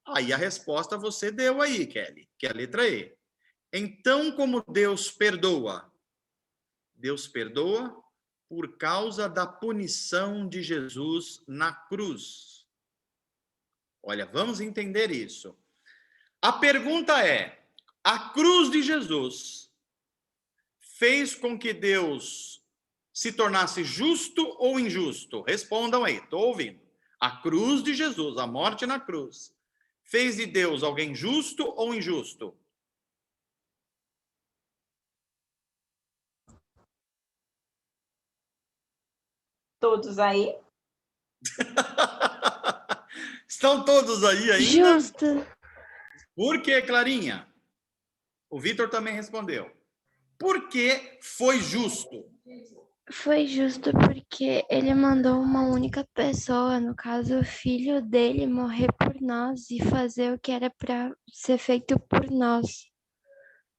Aí a resposta você deu aí, Kelly, que é a letra E. Então, como Deus perdoa? Deus perdoa por causa da punição de Jesus na cruz. Olha, vamos entender isso. A pergunta é: a cruz de Jesus fez com que Deus se tornasse justo ou injusto? Respondam aí, estou ouvindo. A cruz de Jesus, a morte na cruz, fez de Deus alguém justo ou injusto? Todos aí? Estão todos aí ainda? Justo. Por que, Clarinha? O Vitor também respondeu. Por que foi justo? Foi justo porque ele mandou uma única pessoa, no caso o filho dele, morrer por nós e fazer o que era para ser feito por nós.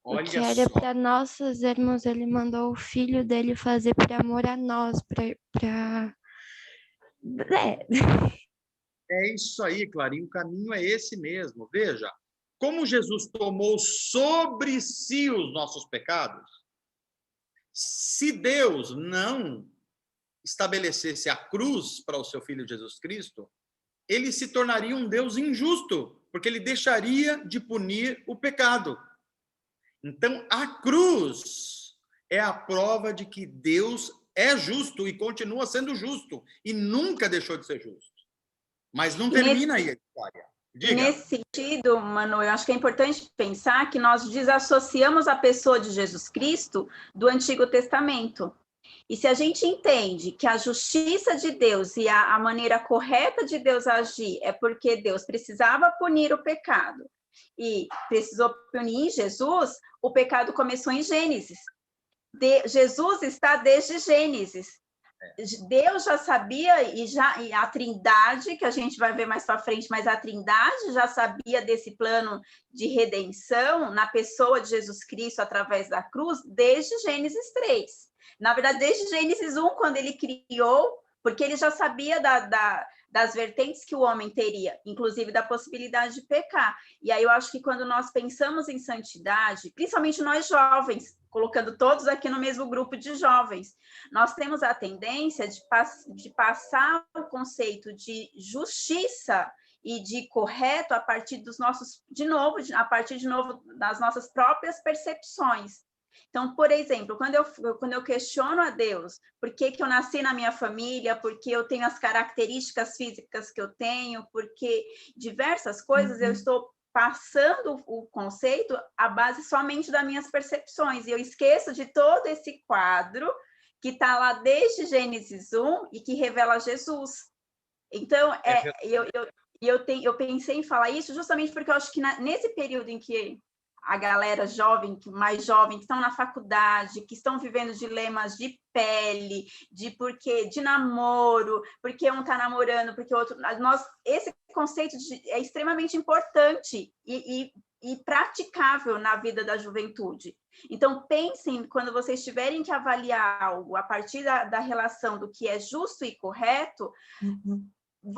O que Olha era só. para nós fazermos, ele mandou o filho dele fazer por amor a nós, É isso aí, Clarinha, o caminho é esse mesmo. Veja, como Jesus tomou sobre si os nossos pecados, se Deus não estabelecesse a cruz para o seu filho Jesus Cristo, ele se tornaria um Deus injusto, porque ele deixaria de punir o pecado. Então, a cruz é a prova de que Deus é justo e continua sendo justo, e nunca deixou de ser justo. Mas não termina aí a história. Diga. Nesse sentido, Manu, eu acho que é importante pensar que nós desassociamos a pessoa de Jesus Cristo do Antigo Testamento. E se a gente entende que a justiça de Deus e a maneira correta de Deus agir é porque Deus precisava punir o pecado e precisou punir em Jesus, o pecado começou em Gênesis. Jesus está desde Gênesis. Deus já sabia, e a Trindade, que a gente vai ver mais para frente, mas a Trindade já sabia desse plano de redenção na pessoa de Jesus Cristo através da cruz desde Gênesis 3. Na verdade, desde Gênesis 1, quando ele criou, porque ele já sabia das vertentes que o homem teria, inclusive da possibilidade de pecar. E aí eu acho que quando nós pensamos em santidade, principalmente nós jovens, colocando todos aqui no mesmo grupo de jovens, nós temos a tendência de passar o conceito de justiça e de correto a partir dos nossos, a partir das nossas próprias percepções. Então, por exemplo, quando eu questiono a Deus, por que eu nasci na minha família, porque eu tenho as características físicas que eu tenho, porque diversas coisas eu estou passando o conceito à base somente das minhas percepções, e eu esqueço de todo esse quadro que está lá desde Gênesis 1 e que revela Jesus. Então, eu pensei em falar isso justamente porque eu acho que nesse período em que a galera jovem, mais jovem, que estão na faculdade, que estão vivendo dilemas de pele, de namoro, porque um está namorando, porque o outro... Esse conceito é extremamente importante e praticável na vida da juventude. Então, pensem, quando vocês tiverem que avaliar algo a partir da relação do que é justo e correto,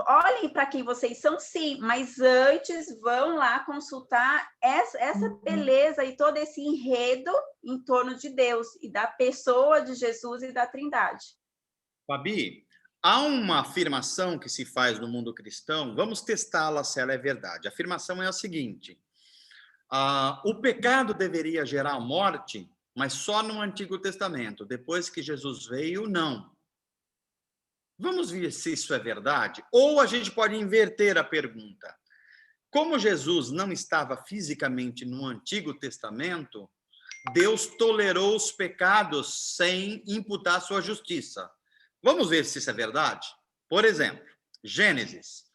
olhem para quem vocês são, sim, mas antes vão lá consultar essa beleza e todo esse enredo em torno de Deus e da pessoa de Jesus e da Trindade. Fabi, há uma afirmação que se faz no mundo cristão, vamos testá-la se ela é verdade. A afirmação é a seguinte: o pecado deveria gerar morte, mas só no Antigo Testamento. Depois que Jesus veio, não. Vamos ver se isso é verdade? Ou a gente pode inverter a pergunta. Como Jesus não estava fisicamente no Antigo Testamento, Deus tolerou os pecados sem imputar sua justiça. Vamos ver se isso é verdade? Por exemplo, Gênesis.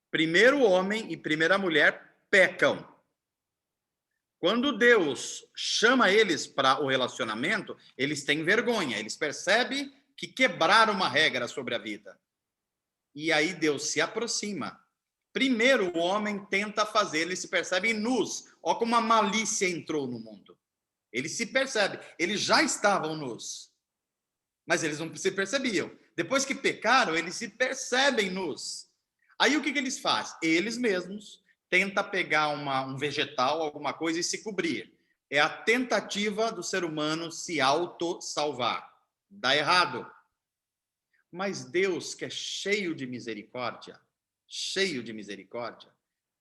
Primeiro homem e primeira mulher pecam. Quando Deus chama eles para o relacionamento, eles têm vergonha, eles percebem que quebraram uma regra sobre a vida. E aí Deus se aproxima. Primeiro o homem tenta fazer, eles se percebem nus. Olha como a malícia entrou no mundo. Eles se percebem, eles já estavam nus. Mas eles não se percebiam. Depois que pecaram, eles se percebem nus. Aí o que eles fazem? Eles mesmos tentam pegar um vegetal, alguma coisa e se cobrir. É a tentativa do ser humano se auto-salvar. Dá errado. Mas Deus, que é cheio de misericórdia, o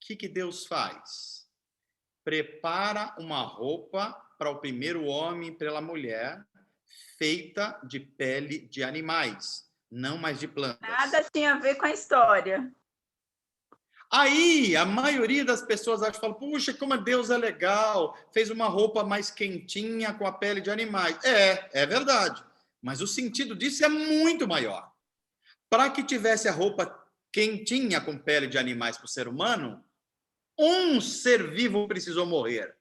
que Deus faz? Prepara uma roupa para o primeiro homem e pela mulher, feita de pele de animais, não mais de plantas. Nada tinha a ver com a história. Aí, a maioria das pessoas falam, puxa, como Deus é legal, fez uma roupa mais quentinha com a pele de animais. É verdade. Mas o sentido disso é muito maior. Para que tivesse a roupa quentinha com pele de animais para o ser humano, um ser vivo precisou morrer.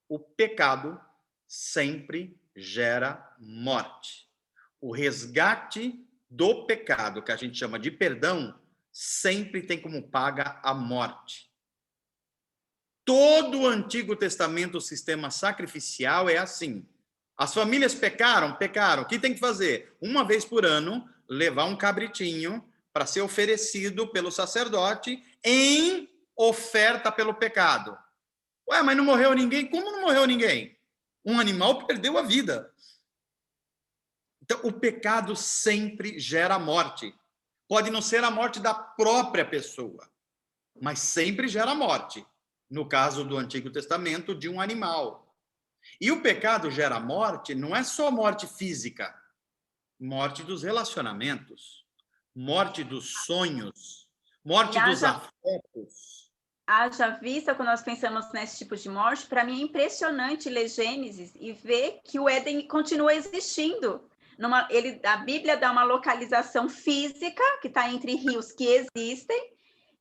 O pecado sempre gera morte. O resgate do pecado, que a gente chama de perdão, sempre tem como paga a morte. Todo o Antigo Testamento, o sistema sacrificial é assim. As famílias pecaram. O que tem que fazer? Uma vez por ano, levar um cabritinho para ser oferecido pelo sacerdote em oferta pelo pecado. Ué, mas não morreu ninguém? Como não morreu ninguém? Um animal perdeu a vida. Então, o pecado sempre gera morte. Pode não ser a morte da própria pessoa, mas sempre gera morte. No caso do Antigo Testamento, de um animal. E o pecado gera morte, não é só morte física, morte dos relacionamentos, morte dos sonhos, morte dos afetos. Haja vista, quando nós pensamos nesse tipo de morte, para mim é impressionante ler Gênesis e ver que o Éden continua existindo. A Bíblia dá uma localização física, que está entre rios que existem.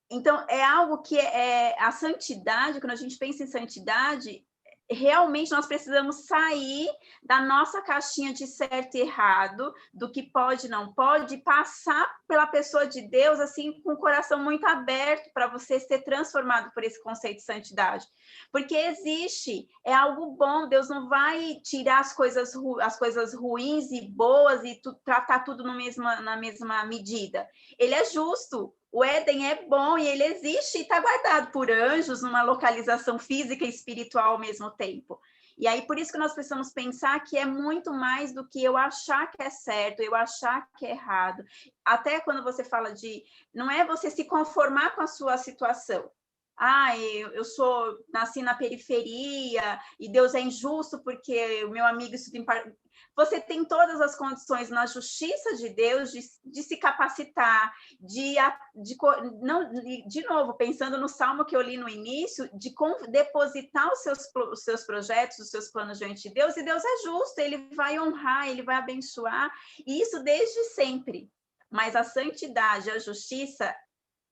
Então, é algo que a santidade, quando a gente pensa em santidade, realmente nós precisamos sair da nossa caixinha de certo e errado, do que pode e não pode, e passar pela pessoa de Deus, assim, com o coração muito aberto para você ser transformado por esse conceito de santidade. Porque existe, é algo bom, Deus não vai tirar as coisas ruins e boas e tratar tudo na mesma medida. Ele é justo. O Éden é bom e ele existe e está guardado por anjos numa localização física e espiritual ao mesmo tempo. E aí, por isso que nós precisamos pensar que é muito mais do que eu achar que é certo, eu achar que é errado. Até quando você fala não é você se conformar com a sua situação, eu nasci na periferia e Deus é injusto porque o meu amigo estuda em... Você tem todas as condições na justiça de Deus de se capacitar, de novo, pensando no salmo que eu li no início, de depositar os seus projetos, os seus planos diante de Deus, e Deus é justo, ele vai honrar, ele vai abençoar, e isso desde sempre. Mas a santidade, a justiça,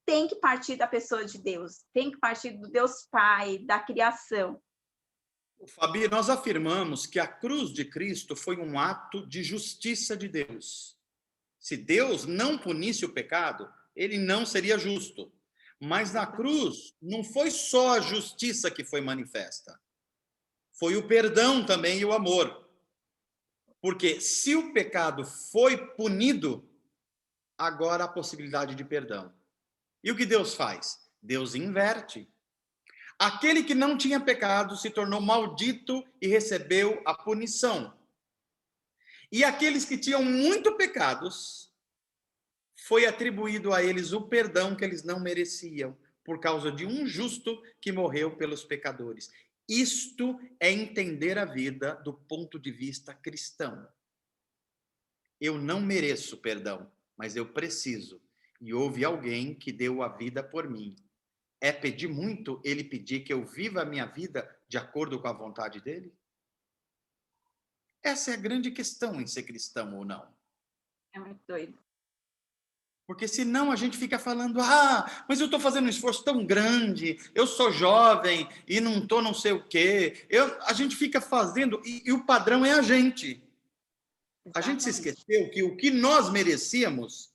tem que partir da pessoa de Deus, tem que partir do Deus Pai, da criação. Fabi, nós afirmamos que a cruz de Cristo foi um ato de justiça de Deus. Se Deus não punisse o pecado, ele não seria justo. Mas na cruz não foi só a justiça que foi manifesta. Foi o perdão também e o amor. Porque se o pecado foi punido, agora há possibilidade de perdão. E o que Deus faz? Deus inverte. Aquele que não tinha pecado se tornou maldito e recebeu a punição. E aqueles que tinham muito pecados, foi atribuído a eles o perdão que eles não mereciam, por causa de um justo que morreu pelos pecadores. Isto é entender a vida do ponto de vista cristão. Eu não mereço perdão, mas eu preciso. E houve alguém que deu a vida por mim. É pedir muito ele pedir que eu viva a minha vida de acordo com a vontade dele? Essa é a grande questão em ser cristão ou não. É muito doido. Porque senão a gente fica falando, mas eu estou fazendo um esforço tão grande, eu sou jovem e não estou não sei o quê. A gente fica fazendo, e o padrão é a gente. Exatamente. A gente se esqueceu que o que nós merecíamos,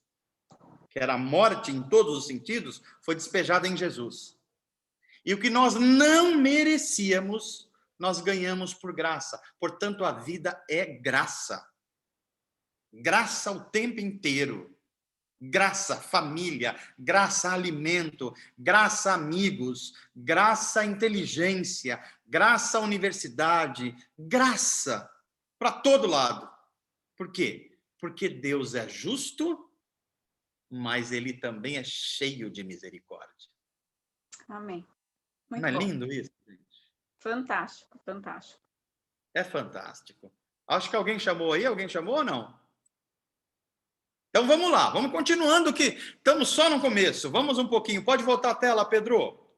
que era a morte em todos os sentidos, foi despejada em Jesus. E o que nós não merecíamos, nós ganhamos por graça. Portanto, a vida é graça. Graça o tempo inteiro. Graça família, graça alimento, graça amigos, graça inteligência, graça universidade, graça para todo lado. Por quê? Porque Deus é justo, mas ele também é cheio de misericórdia. Amém. Muito Não é bom. lindo isso, gente? Fantástico, fantástico. É fantástico. Acho que alguém chamou aí. Alguém chamou ou não? Então vamos lá, vamos continuando que estamos só no começo. Vamos um pouquinho. Pode voltar a tela, Pedro?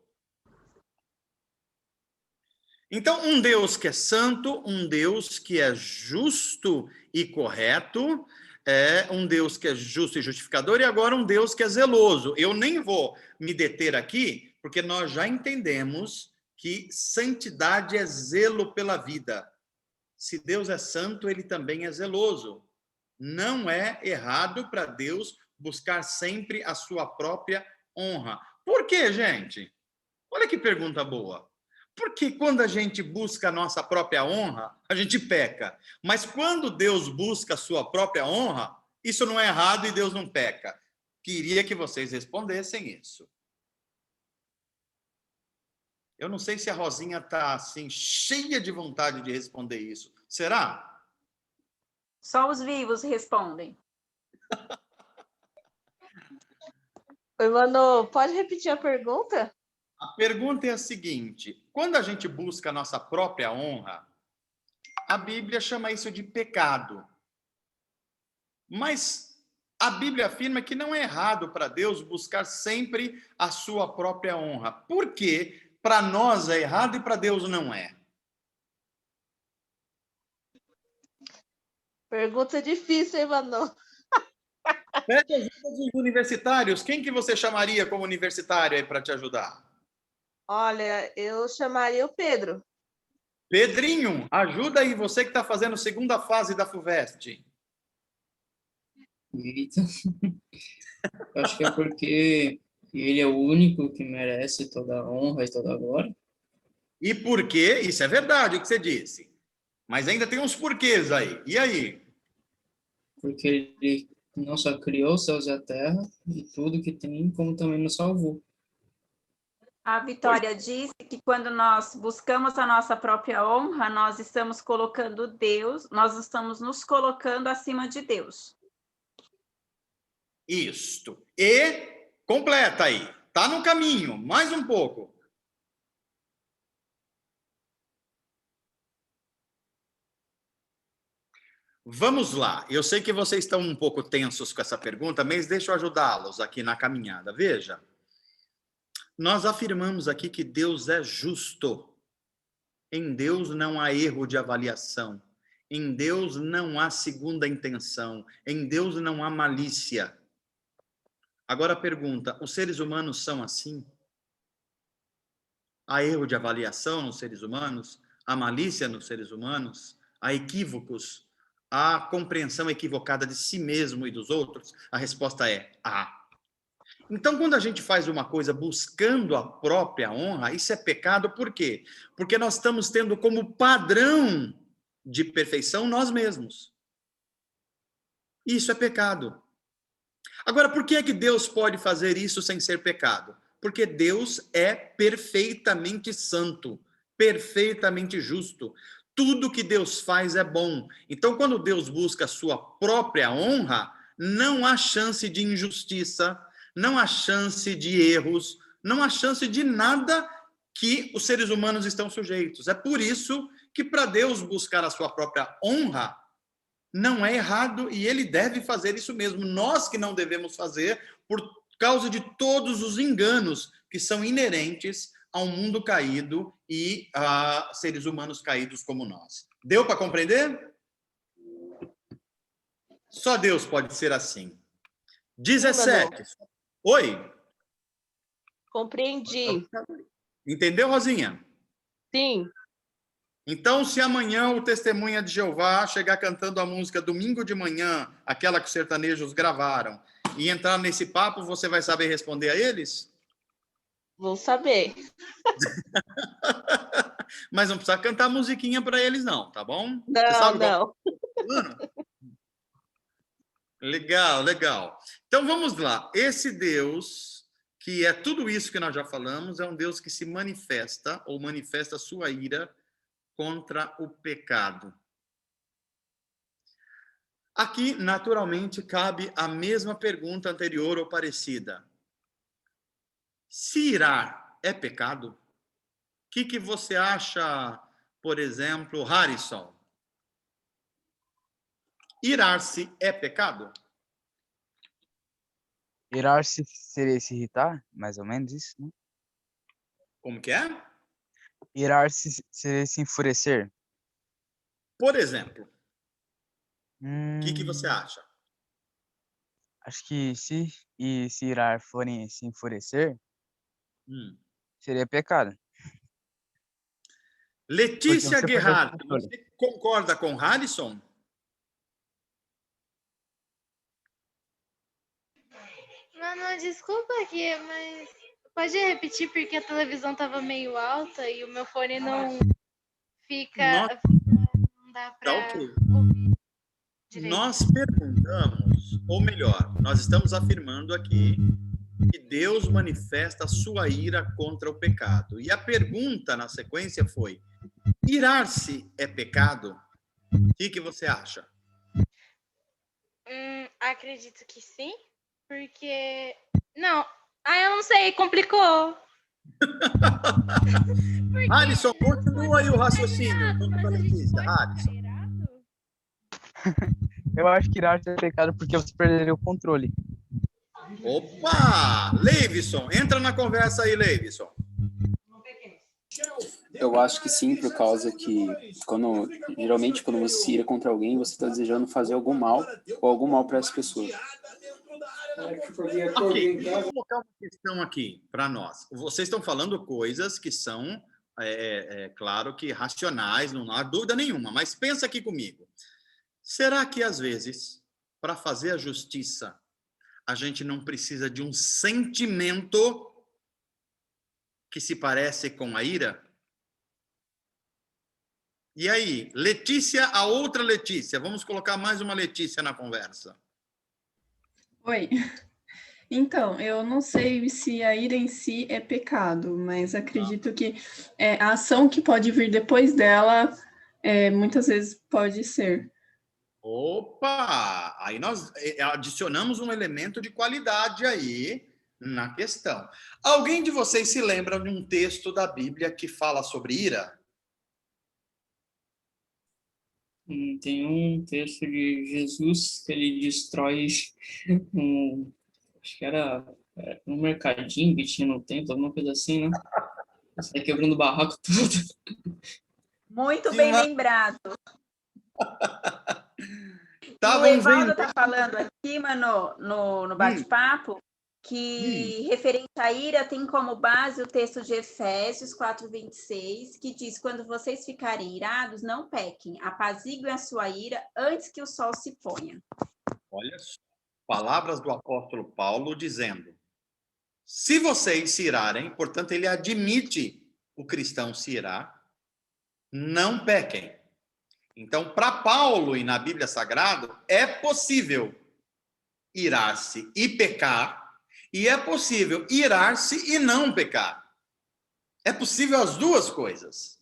Então, um Deus que é santo, um Deus que é justo e correto, é um Deus que é justo e justificador, e agora um Deus que é zeloso. Eu nem vou me deter aqui, porque nós já entendemos que santidade é zelo pela vida. Se Deus é santo, ele também é zeloso. Não é errado para Deus buscar sempre a sua própria honra. Por quê, gente? Olha que pergunta boa. Porque quando a gente busca a nossa própria honra, a gente peca. Mas quando Deus busca a sua própria honra, isso não é errado e Deus não peca. Queria que vocês respondessem isso. Eu não sei se a Rosinha está assim, cheia de vontade de responder isso. Será? Só os vivos respondem. Oi, Mano, pode repetir a pergunta? A pergunta é a seguinte: quando a gente busca a nossa própria honra, a Bíblia chama isso de pecado. Mas a Bíblia afirma que não é errado para Deus buscar sempre a sua própria honra. Por quê? Para nós é errado e para Deus não é. Pergunta difícil, hein, Manu? Pede ajuda dos universitários. Quem que você chamaria como universitário aí para te ajudar? Olha, eu chamaria o Pedro. Pedrinho, ajuda aí, você que está fazendo a segunda fase da FUVEST. Eita. Eu acho que é porque ele é o único que merece toda a honra e toda a glória. E por quê? Isso é verdade o que você disse. Mas ainda tem uns porquês aí. E aí? Porque ele não só criou os céus e a terra e tudo que tem, como também nos salvou. A Vitória disse que quando nós buscamos a nossa própria honra, nós estamos colocando Deus, nós estamos nos colocando acima de Deus. Isto. E completa aí. Tá no caminho. Mais um pouco. Vamos lá. Eu sei que vocês estão um pouco tensos com essa pergunta, mas deixa eu ajudá-los aqui na caminhada. Veja, nós afirmamos aqui que Deus é justo. Em Deus não há erro de avaliação. Em Deus não há segunda intenção. Em Deus não há malícia. Agora a pergunta, os seres humanos são assim? Há erro de avaliação nos seres humanos? Há malícia nos seres humanos? Há equívocos? Há compreensão equivocada de si mesmo e dos outros? A resposta é há. Então, quando a gente faz uma coisa buscando a própria honra, isso é pecado, por quê? Porque nós estamos tendo como padrão de perfeição nós mesmos. Isso é pecado. Agora, por que é que Deus pode fazer isso sem ser pecado? Porque Deus é perfeitamente santo, perfeitamente justo. Tudo que Deus faz é bom. Então, quando Deus busca a sua própria honra, não há chance de injustiça, não há chance de erros, não há chance de nada que os seres humanos estão sujeitos. É por isso que para Deus buscar a sua própria honra não é errado e ele deve fazer isso mesmo. Nós que não devemos fazer por causa de todos os enganos que são inerentes a um mundo caído e a seres humanos caídos como nós. Deu para compreender? Só Deus pode ser assim. 17. Oi? Compreendi. Entendeu, Rosinha? Sim. Então, se amanhã o Testemunha de Jeová chegar cantando a música Domingo de Manhã, aquela que os sertanejos gravaram, e entrar nesse papo, você vai saber responder a eles? Vou saber. Mas não precisa cantar musiquinha para eles, não, tá bom? Não. Legal, legal. Então, vamos lá. Esse Deus, que é tudo isso que nós já falamos, é um Deus que se manifesta, ou manifesta a sua ira, contra o pecado. Aqui, naturalmente, cabe a mesma pergunta anterior ou parecida. Se irar é pecado? O que você acha, por exemplo, Harrison? Irar-se é pecado? Irar-se seria se irritar, mais ou menos isso, né? Como que é? Irar-se seria se enfurecer. Por exemplo, o que você acha? Acho que se irar forem se enfurecer, seria pecado. Letícia Guerrard, você concorda com Harrison? Mano, desculpa aqui, mas pode repetir porque a televisão tava meio alta e o meu fone não fica... Não dá pra ouvir direito. Nós perguntamos, ou melhor, nós estamos afirmando aqui que Deus manifesta a sua ira contra o pecado. E a pergunta na sequência foi, irar-se é pecado? O que você acha? Acredito que sim, porque... Não, eu não sei, complicou. Harrison, continua aí o raciocínio. Harrison. Eu acho que irar-se é pecado porque você perderia o controle. Opa! Leivison, entra na conversa aí, Leivison. Eu acho que sim, por causa que geralmente quando você se ira contra alguém, você está desejando fazer algum mal ou algum mal para essa pessoa. Ok, vou colocar uma questão aqui para nós. Vocês estão falando coisas que são, claro que racionais, não há dúvida nenhuma, mas pensa aqui comigo. Será que às vezes, para fazer a justiça, a gente não precisa de um sentimento que se parece com a ira? E aí, Letícia, a outra Letícia, vamos colocar mais uma Letícia na conversa. Oi. Então, eu não sei se a ira em si é pecado, mas acredito que a ação que pode vir depois dela, muitas vezes pode ser. Opa! Aí nós adicionamos um elemento de qualidade aí na questão. Alguém de vocês se lembra de um texto da Bíblia que fala sobre ira? Tem um texto de Jesus que ele destrói acho que era um mercadinho que tinha no templo, alguma coisa assim, né? Sai quebrando o barraco tudo. Muito bem lembrado. Tá, E o Evaldo está falando aqui, mano, no bate-papo, que referente à ira tem como base o texto de Efésios 4:26, que diz: quando vocês ficarem irados, não pequem, apaziguem a sua ira antes que o sol se ponha. Olha só, palavras do apóstolo Paulo dizendo: se vocês se irarem, portanto, ele admite o cristão se irar, não pequem. Então, para Paulo e na Bíblia Sagrada, é possível irar-se e pecar, e é possível irar-se e não pecar. É possível as duas coisas.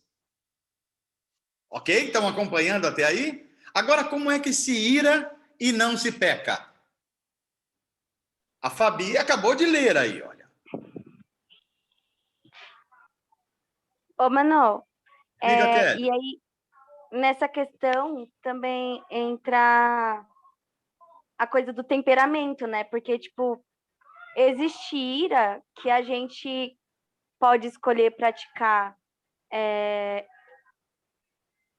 Ok? Estão acompanhando até aí? Agora, como é que se ira e não se peca? A Fabi acabou de ler aí, olha. Ô, Mano, Kelly. e aí, nessa questão também entra a coisa do temperamento, né? Porque, tipo, existe ira que a gente pode escolher praticar,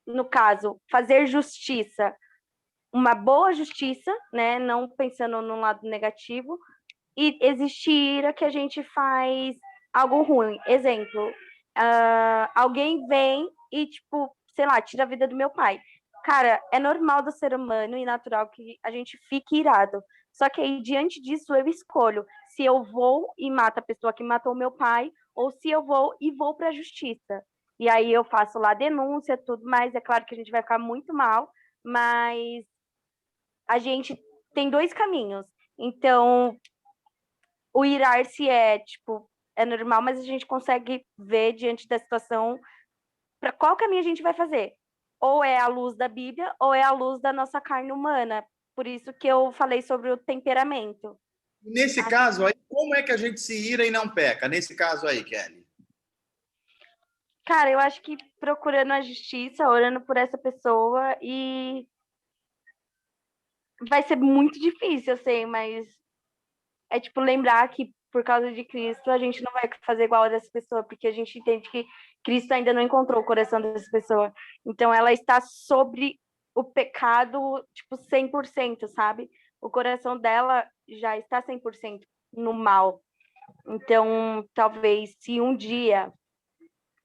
no caso, fazer justiça, uma boa justiça, né? Não pensando no lado negativo, e existe ira que a gente faz algo ruim. Exemplo, alguém vem e, tipo, sei lá, tira a vida do meu pai. Cara, é normal do ser humano e natural que a gente fique irado. Só que aí, diante disso, eu escolho se eu vou e mato a pessoa que matou meu pai ou se eu vou para a justiça. E aí eu faço lá a denúncia, tudo mais. É claro que a gente vai ficar muito mal, mas a gente tem dois caminhos. Então, o irar-se é normal, mas a gente consegue ver diante da situação para qual caminho a gente vai fazer. Ou é a luz da Bíblia, ou é a luz da nossa carne humana. Por isso que eu falei sobre o temperamento. Nesse caso aí, como é que a gente se ira e não peca? Nesse caso aí, Kelly. Cara, eu acho que procurando a justiça, orando por essa pessoa, e vai ser muito difícil, eu sei, mas é tipo lembrar que por causa de Cristo a gente não vai fazer igual a dessa pessoa, porque a gente entende que Cristo ainda não encontrou o coração dessa pessoa. Então ela está sobre o pecado, tipo, 100%, sabe? O coração dela já está 100% no mal. Então, talvez se um dia,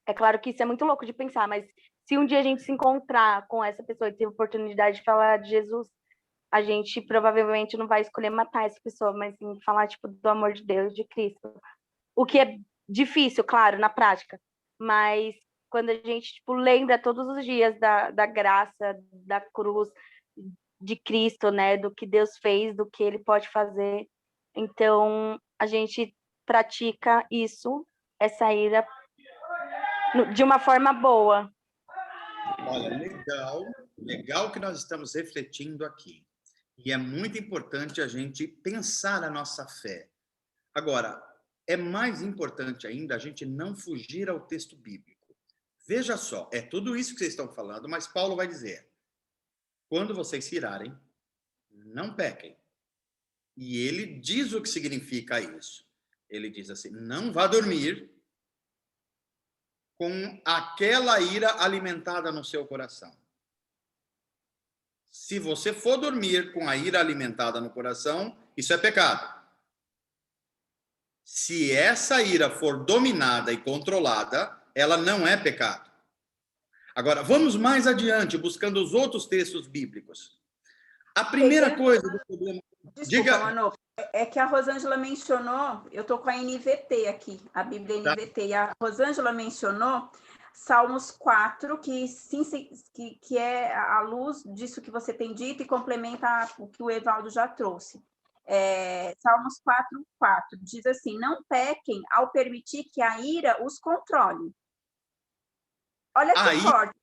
é claro que isso é muito louco de pensar, mas se um dia a gente se encontrar com essa pessoa e ter a oportunidade de falar de Jesus, a gente provavelmente não vai escolher matar essa pessoa, mas sim falar, tipo, do amor de Deus, de Cristo. O que é difícil, claro, na prática, mas quando a gente, tipo, lembra todos os dias da graça, da cruz, de Cristo, né, do que Deus fez, do que Ele pode fazer, então a gente pratica isso, essa ira, de uma forma boa. Olha, legal que nós estamos refletindo aqui. E é muito importante a gente pensar a nossa fé. Agora, é mais importante ainda a gente não fugir ao texto bíblico. Veja só, é tudo isso que vocês estão falando, mas Paulo vai dizer: quando vocês se irarem, não pequem. E ele diz o que significa isso. Ele diz assim: não vá dormir com aquela ira alimentada no seu coração. Se você for dormir com a ira alimentada no coração, isso é pecado. Se essa ira for dominada e controlada, ela não é pecado. Agora, vamos mais adiante, buscando os outros textos bíblicos. A primeira coisa do problema... Desculpa, Manu, é que a Rosângela mencionou, eu estou com a NVT aqui, a Bíblia NVT, e a Rosângela mencionou Salmos 4, que é a luz disso que você tem dito e complementa o que o Evaldo já trouxe. Salmos 4:4 diz assim: não pequem ao permitir que a ira os controle. Olha que forte,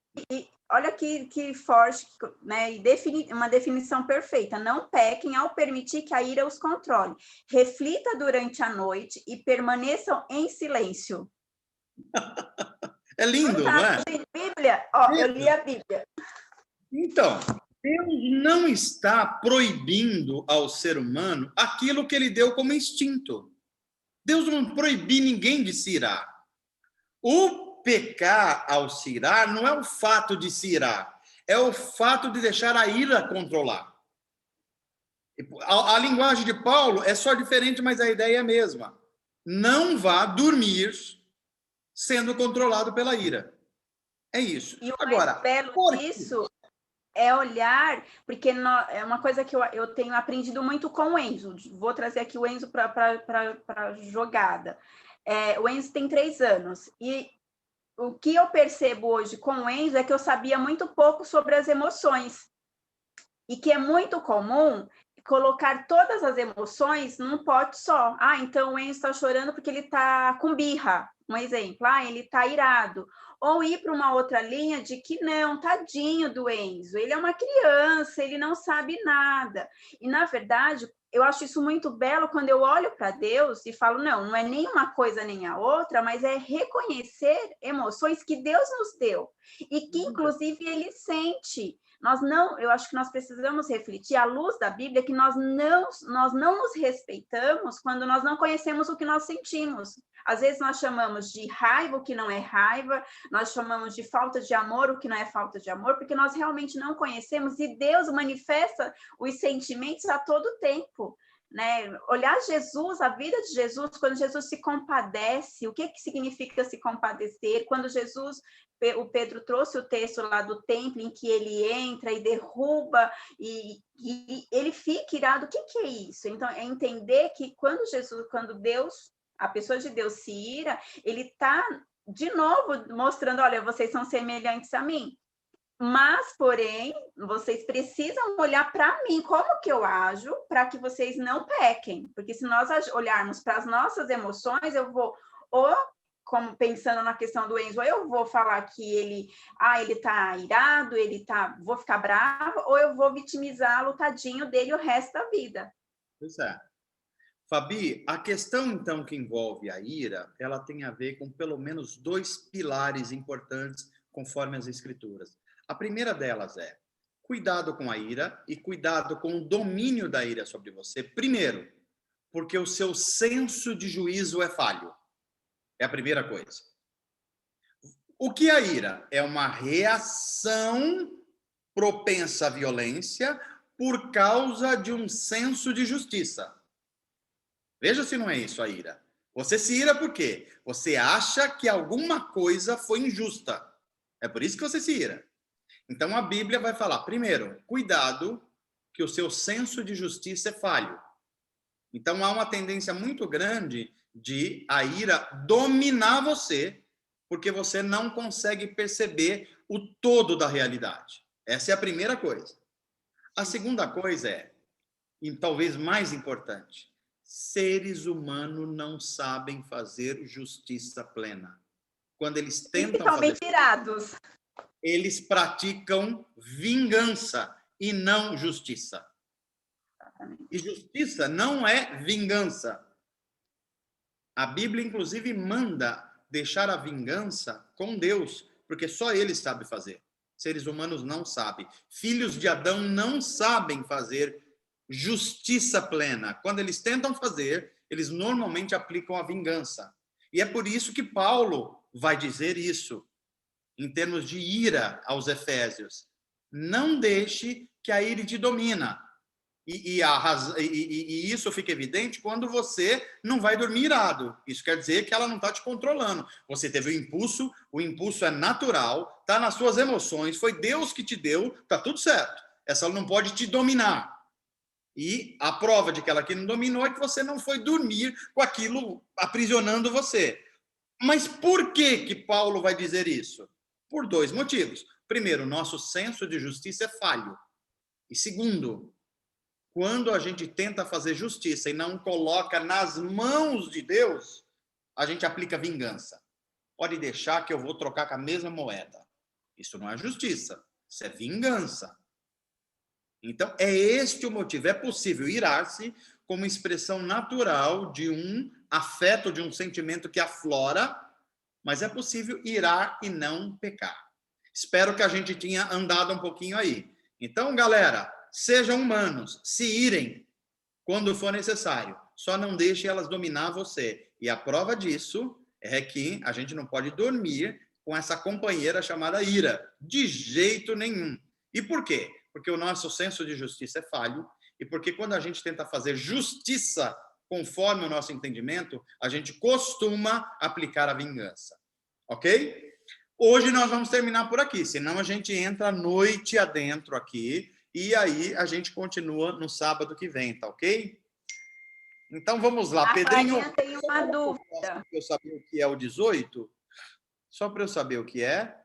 olha que forte, né? E uma definição perfeita. Não pequem ao permitir que a ira os controle. Reflita durante a noite e permaneçam em silêncio. É lindo, não é? Bíblia, ó, eu li a Bíblia. Então, Deus não está proibindo ao ser humano aquilo que ele deu como instinto. Deus não proibiu ninguém de se irar. O pecar ao se irar não é o fato de se irar, é o fato de deixar a ira controlar. A linguagem de Paulo é só diferente, mas a ideia é a mesma. Não vá dormir sendo controlado pela ira. É isso. E o Agora, mais belo disso é olhar, porque é uma coisa que eu tenho aprendido muito com o Enzo. Vou trazer aqui o Enzo para a jogada. O Enzo tem 3 anos. E o que eu percebo hoje com o Enzo é que eu sabia muito pouco sobre as emoções. E que é muito comum colocar todas as emoções num pote só. Então o Enzo está chorando porque ele está com birra, um exemplo. Ele está irado. Ou ir para uma outra linha de que não, tadinho do Enzo, ele é uma criança, ele não sabe nada. E, na verdade, eu acho isso muito belo quando eu olho para Deus e falo, não é nem uma coisa nem a outra, mas é reconhecer emoções que Deus nos deu e que, inclusive, ele sente. Eu acho que nós precisamos refletir à luz da Bíblia que nós não nos respeitamos quando nós não conhecemos o que nós sentimos. Às vezes nós chamamos de raiva o que não é raiva, nós chamamos de falta de amor o que não é falta de amor, porque nós realmente não conhecemos e Deus manifesta os sentimentos a todo tempo. Né? Olhar Jesus, a vida de Jesus, quando Jesus se compadece, o que significa se compadecer? Quando o Pedro trouxe o texto lá do templo em que ele entra e derruba e ele fica irado, o que é isso? Então, é entender que quando Deus, a pessoa de Deus se ira, ele está de novo mostrando, olha, vocês são semelhantes a mim. Mas, porém, vocês precisam olhar para mim, como que eu ajo, para que vocês não pequem. Porque se nós olharmos para as nossas emoções, eu vou, como pensando na questão do Enzo, eu vou falar que ele está irado, vou ficar brava, ou eu vou vitimizá-lo, tadinho dele, o resto da vida. Pois é. Fabi, a questão, então, que envolve a ira, ela tem a ver com pelo menos 2 pilares importantes, conforme as Escrituras. A primeira delas é cuidado com a ira e cuidado com o domínio da ira sobre você. Primeiro, porque o seu senso de juízo é falho. É a primeira coisa. O que é a ira? É uma reação propensa à violência por causa de um senso de justiça. Veja se não é isso a ira. Você se ira por quê? Você acha que alguma coisa foi injusta. É por isso que você se ira. Então, a Bíblia vai falar, primeiro, cuidado, que o seu senso de justiça é falho. Então, há uma tendência muito grande de a ira dominar você, porque você não consegue perceber o todo da realidade. Essa é a primeira coisa. A segunda coisa é, e talvez mais importante, seres humanos não sabem fazer justiça plena. Quando eles tentam fazer... irados. Eles praticam vingança e não justiça. E justiça não é vingança. A Bíblia, inclusive, manda deixar a vingança com Deus, porque só Ele sabe fazer. Seres humanos não sabem. Filhos de Adão não sabem fazer justiça plena. Quando eles tentam fazer, eles normalmente aplicam a vingança. E é por isso que Paulo vai dizer isso. Em termos de ira aos Efésios, não deixe que a ira te domina. E isso fica evidente quando você não vai dormir irado. Isso quer dizer que ela não está te controlando. Você teve o impulso é natural, está nas suas emoções, foi Deus que te deu, está tudo certo. Essa não pode te dominar. E a prova de que ela aqui não dominou é que você não foi dormir com aquilo aprisionando você. Mas por que Paulo vai dizer isso? Por 2 motivos. Primeiro, nosso senso de justiça é falho. E segundo, quando a gente tenta fazer justiça e não coloca nas mãos de Deus, a gente aplica vingança. Pode deixar que eu vou trocar com a mesma moeda. Isso não é justiça, isso é vingança. Então, é este o motivo. É possível irar-se como expressão natural de um afeto, de um sentimento que aflora, mas é possível irar e não pecar. Espero que a gente tenha andado um pouquinho aí. Então, galera, sejam humanos, se irem quando for necessário. Só não deixe elas dominar você. E a prova disso é que a gente não pode dormir com essa companheira chamada ira. De jeito nenhum. E por quê? Porque o nosso senso de justiça é falho. E porque quando a gente tenta fazer justiça conforme o nosso entendimento, a gente costuma aplicar a vingança. Ok? Hoje nós vamos terminar por aqui. Senão a gente entra a noite adentro aqui. E aí a gente continua no sábado que vem, tá ok? Então vamos lá, Pedrinho. Eu tenho uma dúvida. Para eu saber o que é o 18, só para eu saber o que é.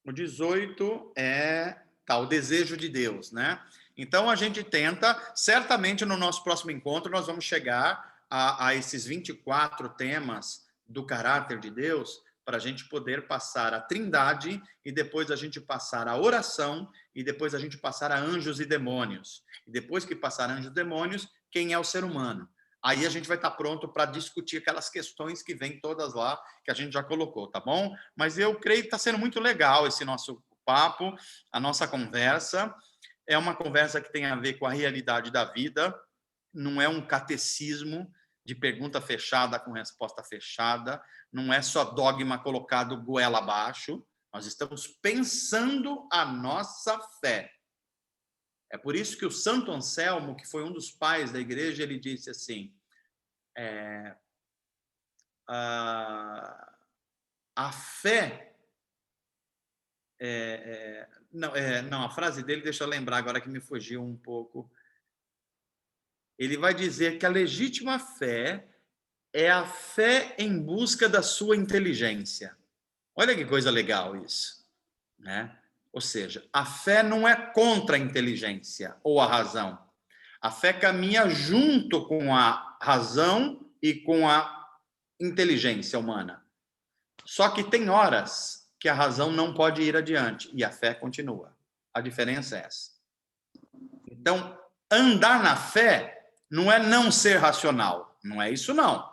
O 18 é o desejo de Deus, né? Então a gente tenta, certamente no nosso próximo encontro nós vamos chegar a esses 24 temas do caráter de Deus, para a gente poder passar a trindade, e depois a gente passar a oração, e depois a gente passar a anjos e demônios. E depois que passar anjos e demônios, quem é o ser humano? Aí a gente vai estar pronto para discutir aquelas questões que vêm todas lá, que a gente já colocou, tá bom? Mas eu creio que está sendo muito legal esse nosso papo, a nossa conversa. É uma conversa que tem a ver com a realidade da vida, não é um catecismo de pergunta fechada com resposta fechada, não é só dogma colocado goela abaixo, nós estamos pensando a nossa fé. É por isso que o Santo Anselmo, que foi um dos pais da igreja, ele disse assim, a fé... a frase dele, deixa eu lembrar agora que me fugiu um pouco. Ele vai dizer que a legítima fé é a fé em busca da sua inteligência. Olha que coisa legal isso, né? Ou seja, a fé não é contra a inteligência ou a razão. A fé caminha junto com a razão e com a inteligência humana. Só que tem horas que a razão não pode ir adiante e a fé continua. A diferença é essa. Então, andar na fé não é não ser racional. Não é isso, não.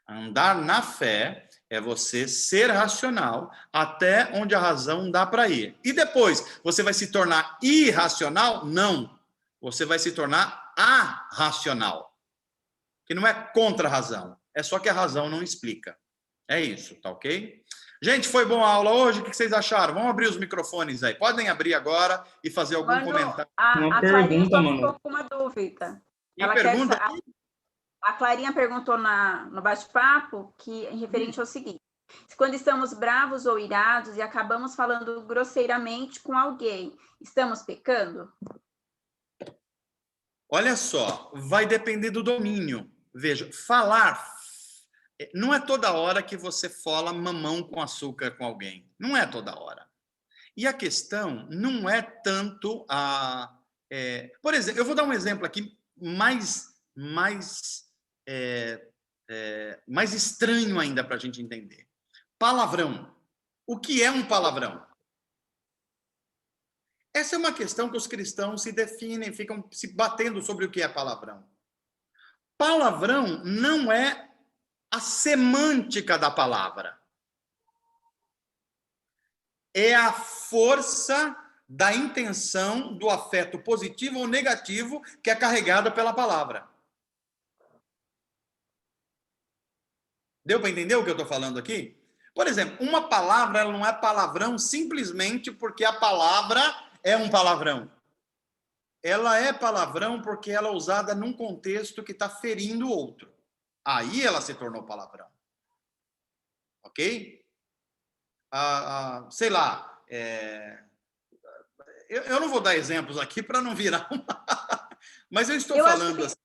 Andar na fé é você ser racional até onde a razão dá para ir. E depois, você vai se tornar irracional? Não. Você vai se tornar arracional. Que não é contra a razão. É só que a razão não explica. É isso, tá ok? Gente, foi boa a aula hoje? O que vocês acharam? Vamos abrir os microfones aí. Podem abrir agora e fazer algum comentário. A Clarinha ficou com uma dúvida. A Clarinha perguntou no bate-papo que em referente ao seguinte: quando estamos bravos ou irados e acabamos falando grosseiramente com alguém, estamos pecando? Olha só, vai depender do domínio. Veja, falar, não é toda hora que você fala mamão com açúcar com alguém. Não é toda hora. E a questão não é tanto por exemplo, eu vou dar um exemplo aqui mais estranho ainda para a gente entender. Palavrão. O que é um palavrão? Essa é uma questão que os cristãos se definem, ficam se batendo sobre o que é palavrão. Palavrão não é a semântica da palavra. É a força da intenção do afeto positivo ou negativo que é carregada pela palavra. Deu para entender o que eu estou falando aqui? Por exemplo, uma palavra ela não é palavrão simplesmente porque a palavra é um palavrão. Ela é palavrão porque ela é usada num contexto que está ferindo o outro. Aí ela se tornou palavrão. Ok? Sei lá. Eu não vou dar exemplos aqui para não virar uma... Mas eu estou falando assim.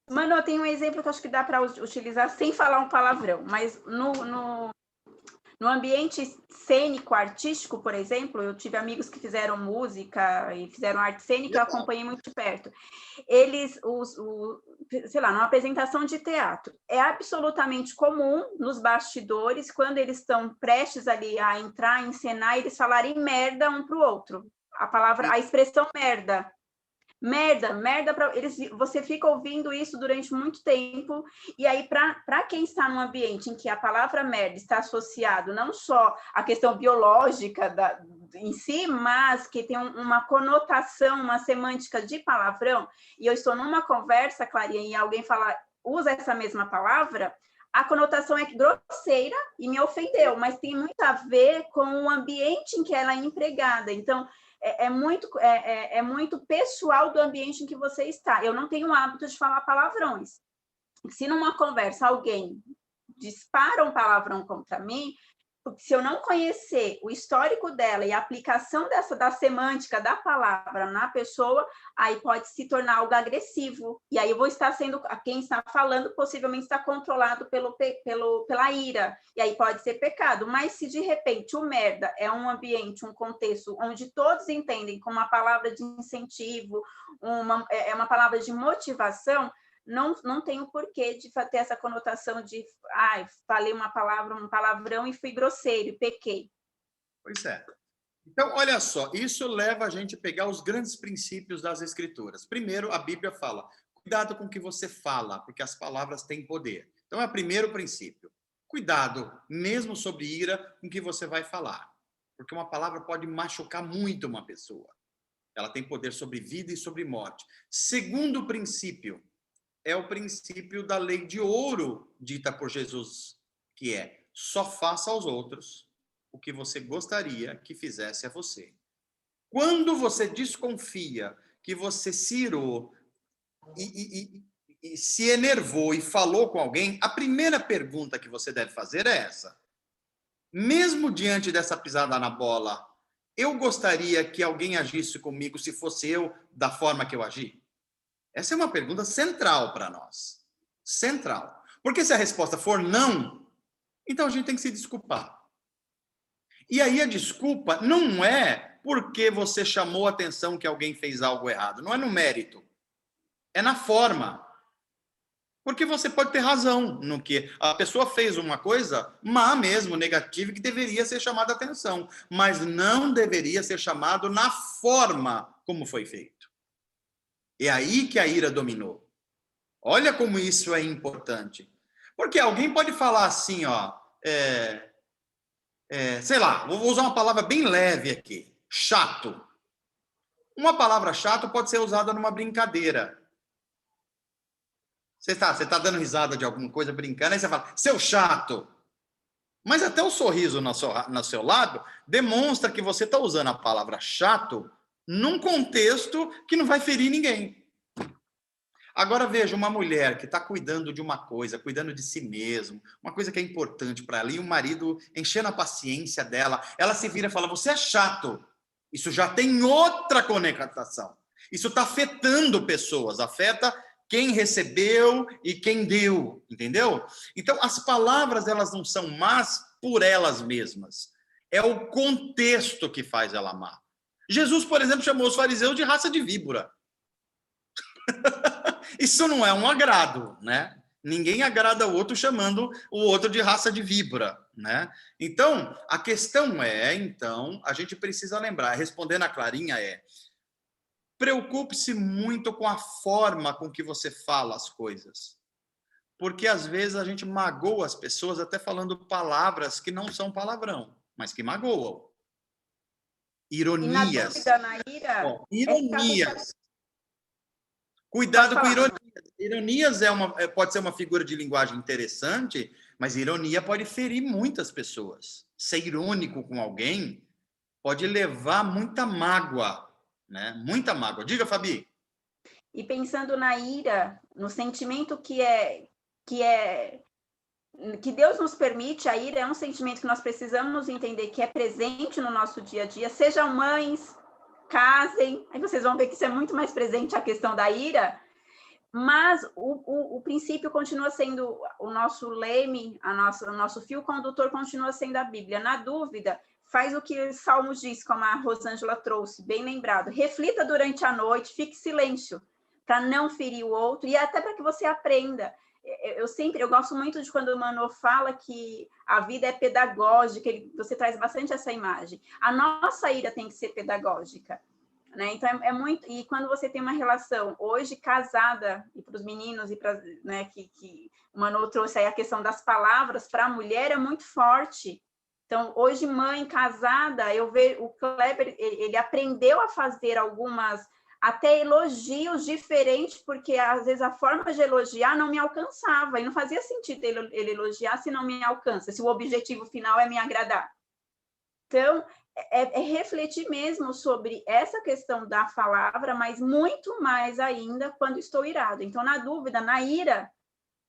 Mano, eu tenho um exemplo que eu acho que dá para utilizar sem falar um palavrão, mas no ambiente cênico, artístico, por exemplo, eu tive amigos que fizeram música e fizeram arte cênica, eu acompanhei muito de perto. Eles, sei lá, numa apresentação de teatro, é absolutamente comum nos bastidores, quando eles estão prestes ali a entrar, a encenar, eles falarem merda um para o outro. A expressão merda. merda, você fica ouvindo isso durante muito tempo, e aí para quem está num ambiente em que a palavra merda está associado não só à questão biológica em si, mas que tem uma conotação, uma semântica de palavrão, e eu estou numa conversa, Clarinha, e alguém usa essa mesma palavra, a conotação é grosseira e me ofendeu, mas tem muito a ver com o ambiente em que ela é empregada. Então, é muito pessoal do ambiente em que você está. Eu não tenho o hábito de falar palavrões. Se numa conversa alguém dispara um palavrão contra mim, se eu não conhecer o histórico dela e a aplicação da semântica da palavra na pessoa, aí pode se tornar algo agressivo. E aí eu vou estar quem está falando possivelmente está controlado pela ira. E aí pode ser pecado. Mas se de repente o merda é um ambiente, um contexto onde todos entendem como uma palavra de incentivo, uma palavra de motivação, não tem o porquê de ter essa conotação de falei um palavrão e fui grosseiro, e pequei. Pois é. Então, olha só, isso leva a gente a pegar os grandes princípios das Escrituras. Primeiro, a Bíblia fala, cuidado com o que você fala, porque as palavras têm poder. Então, é o primeiro princípio. Cuidado, mesmo sobre ira, com o que você vai falar. Porque uma palavra pode machucar muito uma pessoa. Ela tem poder sobre vida e sobre morte. Segundo princípio, é o princípio da lei de ouro dita por Jesus, que é: só faça aos outros o que você gostaria que fizesse a você. Quando você desconfia que você se irou e se enervou e falou com alguém, a primeira pergunta que você deve fazer é essa: mesmo diante dessa pisada na bola, eu gostaria que alguém agisse comigo se fosse eu da forma que eu agi? Essa é uma pergunta central para nós. Central. Porque se a resposta for não, então a gente tem que se desculpar. E aí a desculpa não é porque você chamou a atenção que alguém fez algo errado. Não é no mérito. É na forma. Porque você pode ter razão no que a pessoa fez uma coisa má mesmo, negativa, que deveria ser chamada a atenção. Mas não deveria ser chamado na forma como foi feito. É aí que a ira dominou. Olha como isso é importante. Porque alguém pode falar assim, sei lá, vou usar uma palavra bem leve aqui, chato. Uma palavra chato pode ser usada numa brincadeira. Você tá dando risada de alguma coisa, brincando, aí você fala, seu chato. Mas até o sorriso no seu lábio demonstra que você está usando a palavra chato num contexto que não vai ferir ninguém. Agora veja, uma mulher que está cuidando de uma coisa, cuidando de si mesmo, uma coisa que é importante para ela, e o marido enchendo a paciência dela, ela se vira e fala, você é chato. Isso já tem outra conotação. Isso está afetando pessoas, afeta quem recebeu e quem deu, entendeu? Então, as palavras, elas não são más por elas mesmas. É o contexto que faz ela má. Jesus, por exemplo, chamou os fariseus de raça de víbora. Isso não é um agrado, né? Ninguém agrada o outro chamando o outro de raça de víbora, né? Então, a questão a gente precisa lembrar, respondendo a Clarinha preocupe-se muito com a forma com que você fala as coisas. Porque, às vezes, a gente magoa as pessoas até falando palavras que não são palavrão, mas que magoam. Ironias. E na ira, ironias. Cuidado com ironias. Ironias pode ser uma figura de linguagem interessante, mas ironia pode ferir muitas pessoas. Ser irônico com alguém pode levar muita mágoa, né? Muita mágoa. Diga, Fabi. E pensando na ira, no sentimento que Deus nos permite, a ira é um sentimento que nós precisamos entender que é presente no nosso dia a dia. Sejam mães, casem, aí vocês vão ver que isso é muito mais presente, a questão da ira, mas o princípio continua sendo o nosso leme, o nosso fio condutor continua sendo a Bíblia. Na dúvida, faz o que o Salmos diz, como a Rosângela trouxe, bem lembrado. Reflita durante a noite, fique em silêncio, para não ferir o outro e até para que você aprenda. Eu gosto muito de quando o Mano fala que a vida é pedagógica, você traz bastante essa imagem. A nossa ira tem que ser pedagógica. né? Então, é muito... E quando você tem uma relação hoje casada, e para os meninos, e para, né, que o Manu trouxe aí a questão das palavras, para a mulher é muito forte. Então, hoje, mãe casada, eu vejo o Kleber, ele aprendeu a fazer algumas, até elogios diferentes, porque às vezes a forma de elogiar não me alcançava, e não fazia sentido ele elogiar se não me alcança, se o objetivo final é me agradar. Então, é refletir mesmo sobre essa questão da palavra, mas muito mais ainda quando estou irado. Então, na dúvida, na ira,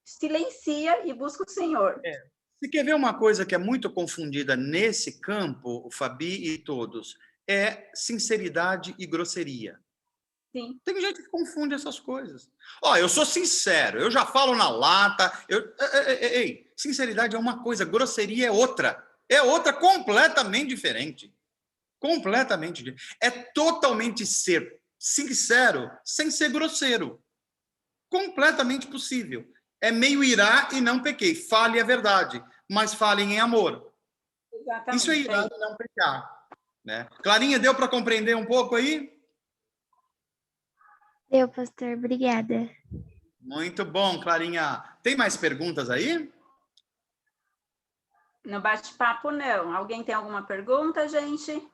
silencia e busca o Senhor. Você quer ver uma coisa que é muito confundida nesse campo, o Fabi e todos? É sinceridade e grosseria. Sim. Tem gente que confunde essas coisas. Ó, eu sou sincero, eu já falo na lata. Ei, sinceridade é uma coisa, grosseria é outra. É outra completamente diferente. Completamente diferente. É totalmente ser sincero sem ser grosseiro. Completamente possível. É meio irá e não pequei. Fale a verdade, mas falem em amor. Exatamente. Isso é irá e não pecar. Né? Clarinha, deu para compreender um pouco aí? Deu, pastor. Obrigada. Muito bom, Clarinha. Tem mais perguntas aí? No bate-papo, não. Alguém tem alguma pergunta, gente?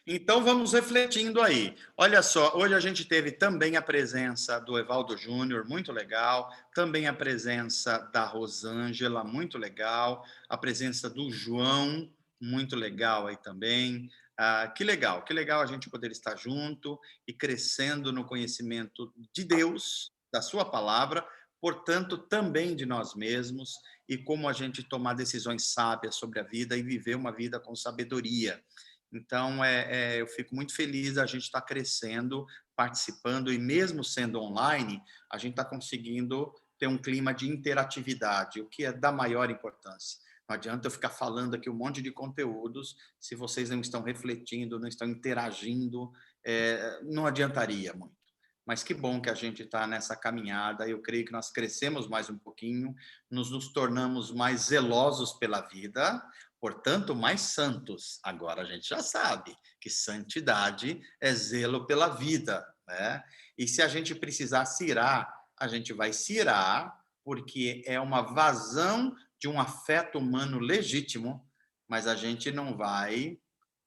Então, vamos refletindo aí. Olha só, hoje a gente teve também a presença do Evaldo Júnior, muito legal. Também a presença da Rosângela, muito legal. A presença do João, muito legal aí também. Que legal a gente poder estar junto e crescendo no conhecimento de Deus, da sua palavra, portanto, também de nós mesmos, e como a gente tomar decisões sábias sobre a vida e viver uma vida com sabedoria. Então, eu fico muito feliz, a gente está crescendo, participando, e mesmo sendo online, a gente está conseguindo ter um clima de interatividade, o que é da maior importância. Não adianta eu ficar falando aqui um monte de conteúdos, se vocês não estão refletindo, não estão interagindo, não adiantaria muito. Mas que bom que a gente está nessa caminhada, eu creio que nós crescemos mais um pouquinho, nos tornamos mais zelosos pela vida, portanto, mais santos. Agora a gente já sabe que santidade é zelo pela vida, né? E se a gente precisar se irar, a gente vai se irar, porque é uma vazão de um afeto humano legítimo, mas a gente não vai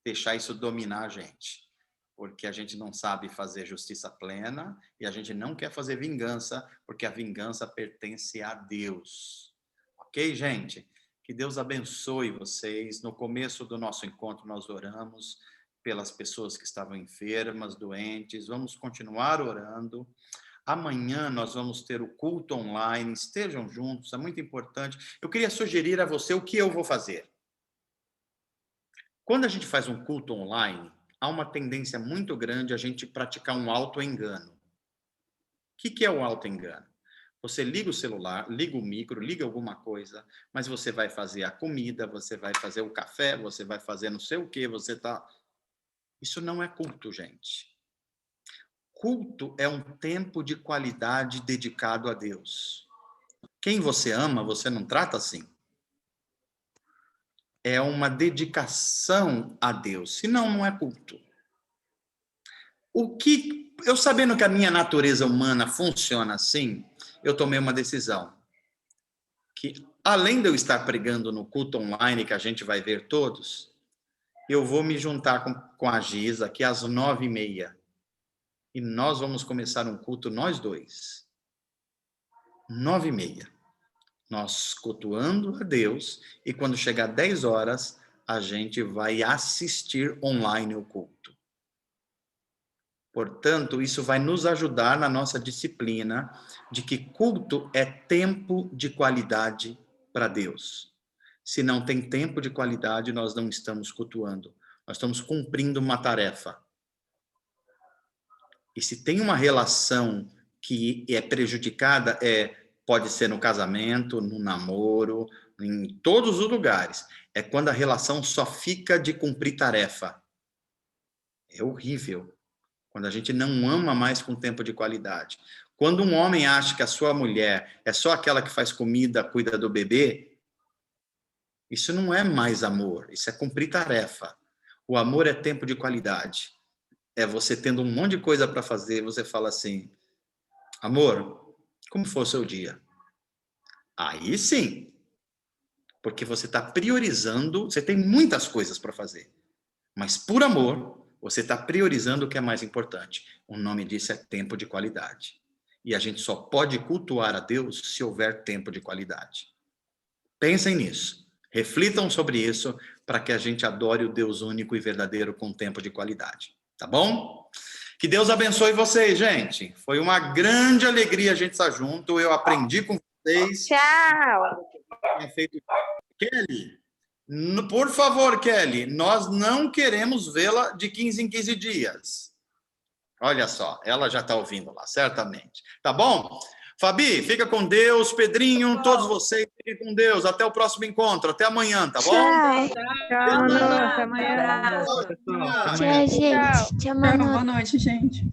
deixar isso dominar a gente, porque a gente não sabe fazer justiça plena e a gente não quer fazer vingança, porque a vingança pertence a Deus. Ok, gente? Que Deus abençoe vocês. No começo do nosso encontro, nós oramos pelas pessoas que estavam enfermas, doentes. Vamos continuar orando. Amanhã nós vamos ter o culto online. Estejam juntos, é muito importante. Eu queria sugerir a você o que eu vou fazer. Quando a gente faz um culto online, há uma tendência muito grande a gente praticar um auto-engano. O que é o auto-engano? Você liga o celular, liga o micro, liga alguma coisa, mas você vai fazer a comida, você vai fazer o café, você vai fazer não sei o quê, você tá... Isso não é culto, gente. Culto é um tempo de qualidade dedicado a Deus. Quem você ama, você não trata assim. É uma dedicação a Deus, senão não é culto. Eu sabendo que a minha natureza humana funciona assim, eu tomei uma decisão. Que, além de eu estar pregando no culto online, que a gente vai ver todos, eu vou me juntar com a Giza aqui às 9h30. E nós vamos começar um culto, nós dois. 9h30. Nós cultuando a Deus, e quando chegar 10 horas, a gente vai assistir online o culto. Portanto, isso vai nos ajudar na nossa disciplina de que culto é tempo de qualidade para Deus. Se não tem tempo de qualidade, nós não estamos cultuando. Nós estamos cumprindo uma tarefa. E se tem uma relação que é prejudicada, pode ser no casamento, no namoro, em todos os lugares. É quando a relação só fica de cumprir tarefa. É horrível. Quando a gente não ama mais com tempo de qualidade. Quando um homem acha que a sua mulher é só aquela que faz comida, cuida do bebê, Isso não é mais amor, isso é cumprir tarefa. O amor é tempo de qualidade. É você tendo um monte de coisa para fazer, você fala assim, amor, como foi o seu dia? Aí sim, porque você está priorizando, você tem muitas coisas para fazer, mas por amor, você está priorizando o que é mais importante. O nome disso é tempo de qualidade. E a gente só pode cultuar a Deus se houver tempo de qualidade. Pensem nisso. Reflitam sobre isso para que a gente adore o Deus único e verdadeiro com tempo de qualidade. Tá bom? Que Deus abençoe vocês, gente. Foi uma grande alegria a gente estar junto. Eu aprendi com vocês. Tchau! Kelly, por favor, Kelly, nós não queremos vê-la de 15 em 15 dias. Olha só, ela já está ouvindo lá, certamente. Tá bom? Fabi, fica com Deus. Pedrinho, todos vocês, fiquem com Deus. Até o próximo encontro. Até amanhã, tá bom? Tchau, Manu. Até amanhã. Tchau, gente. Tchau, Manu. Boa noite, gente.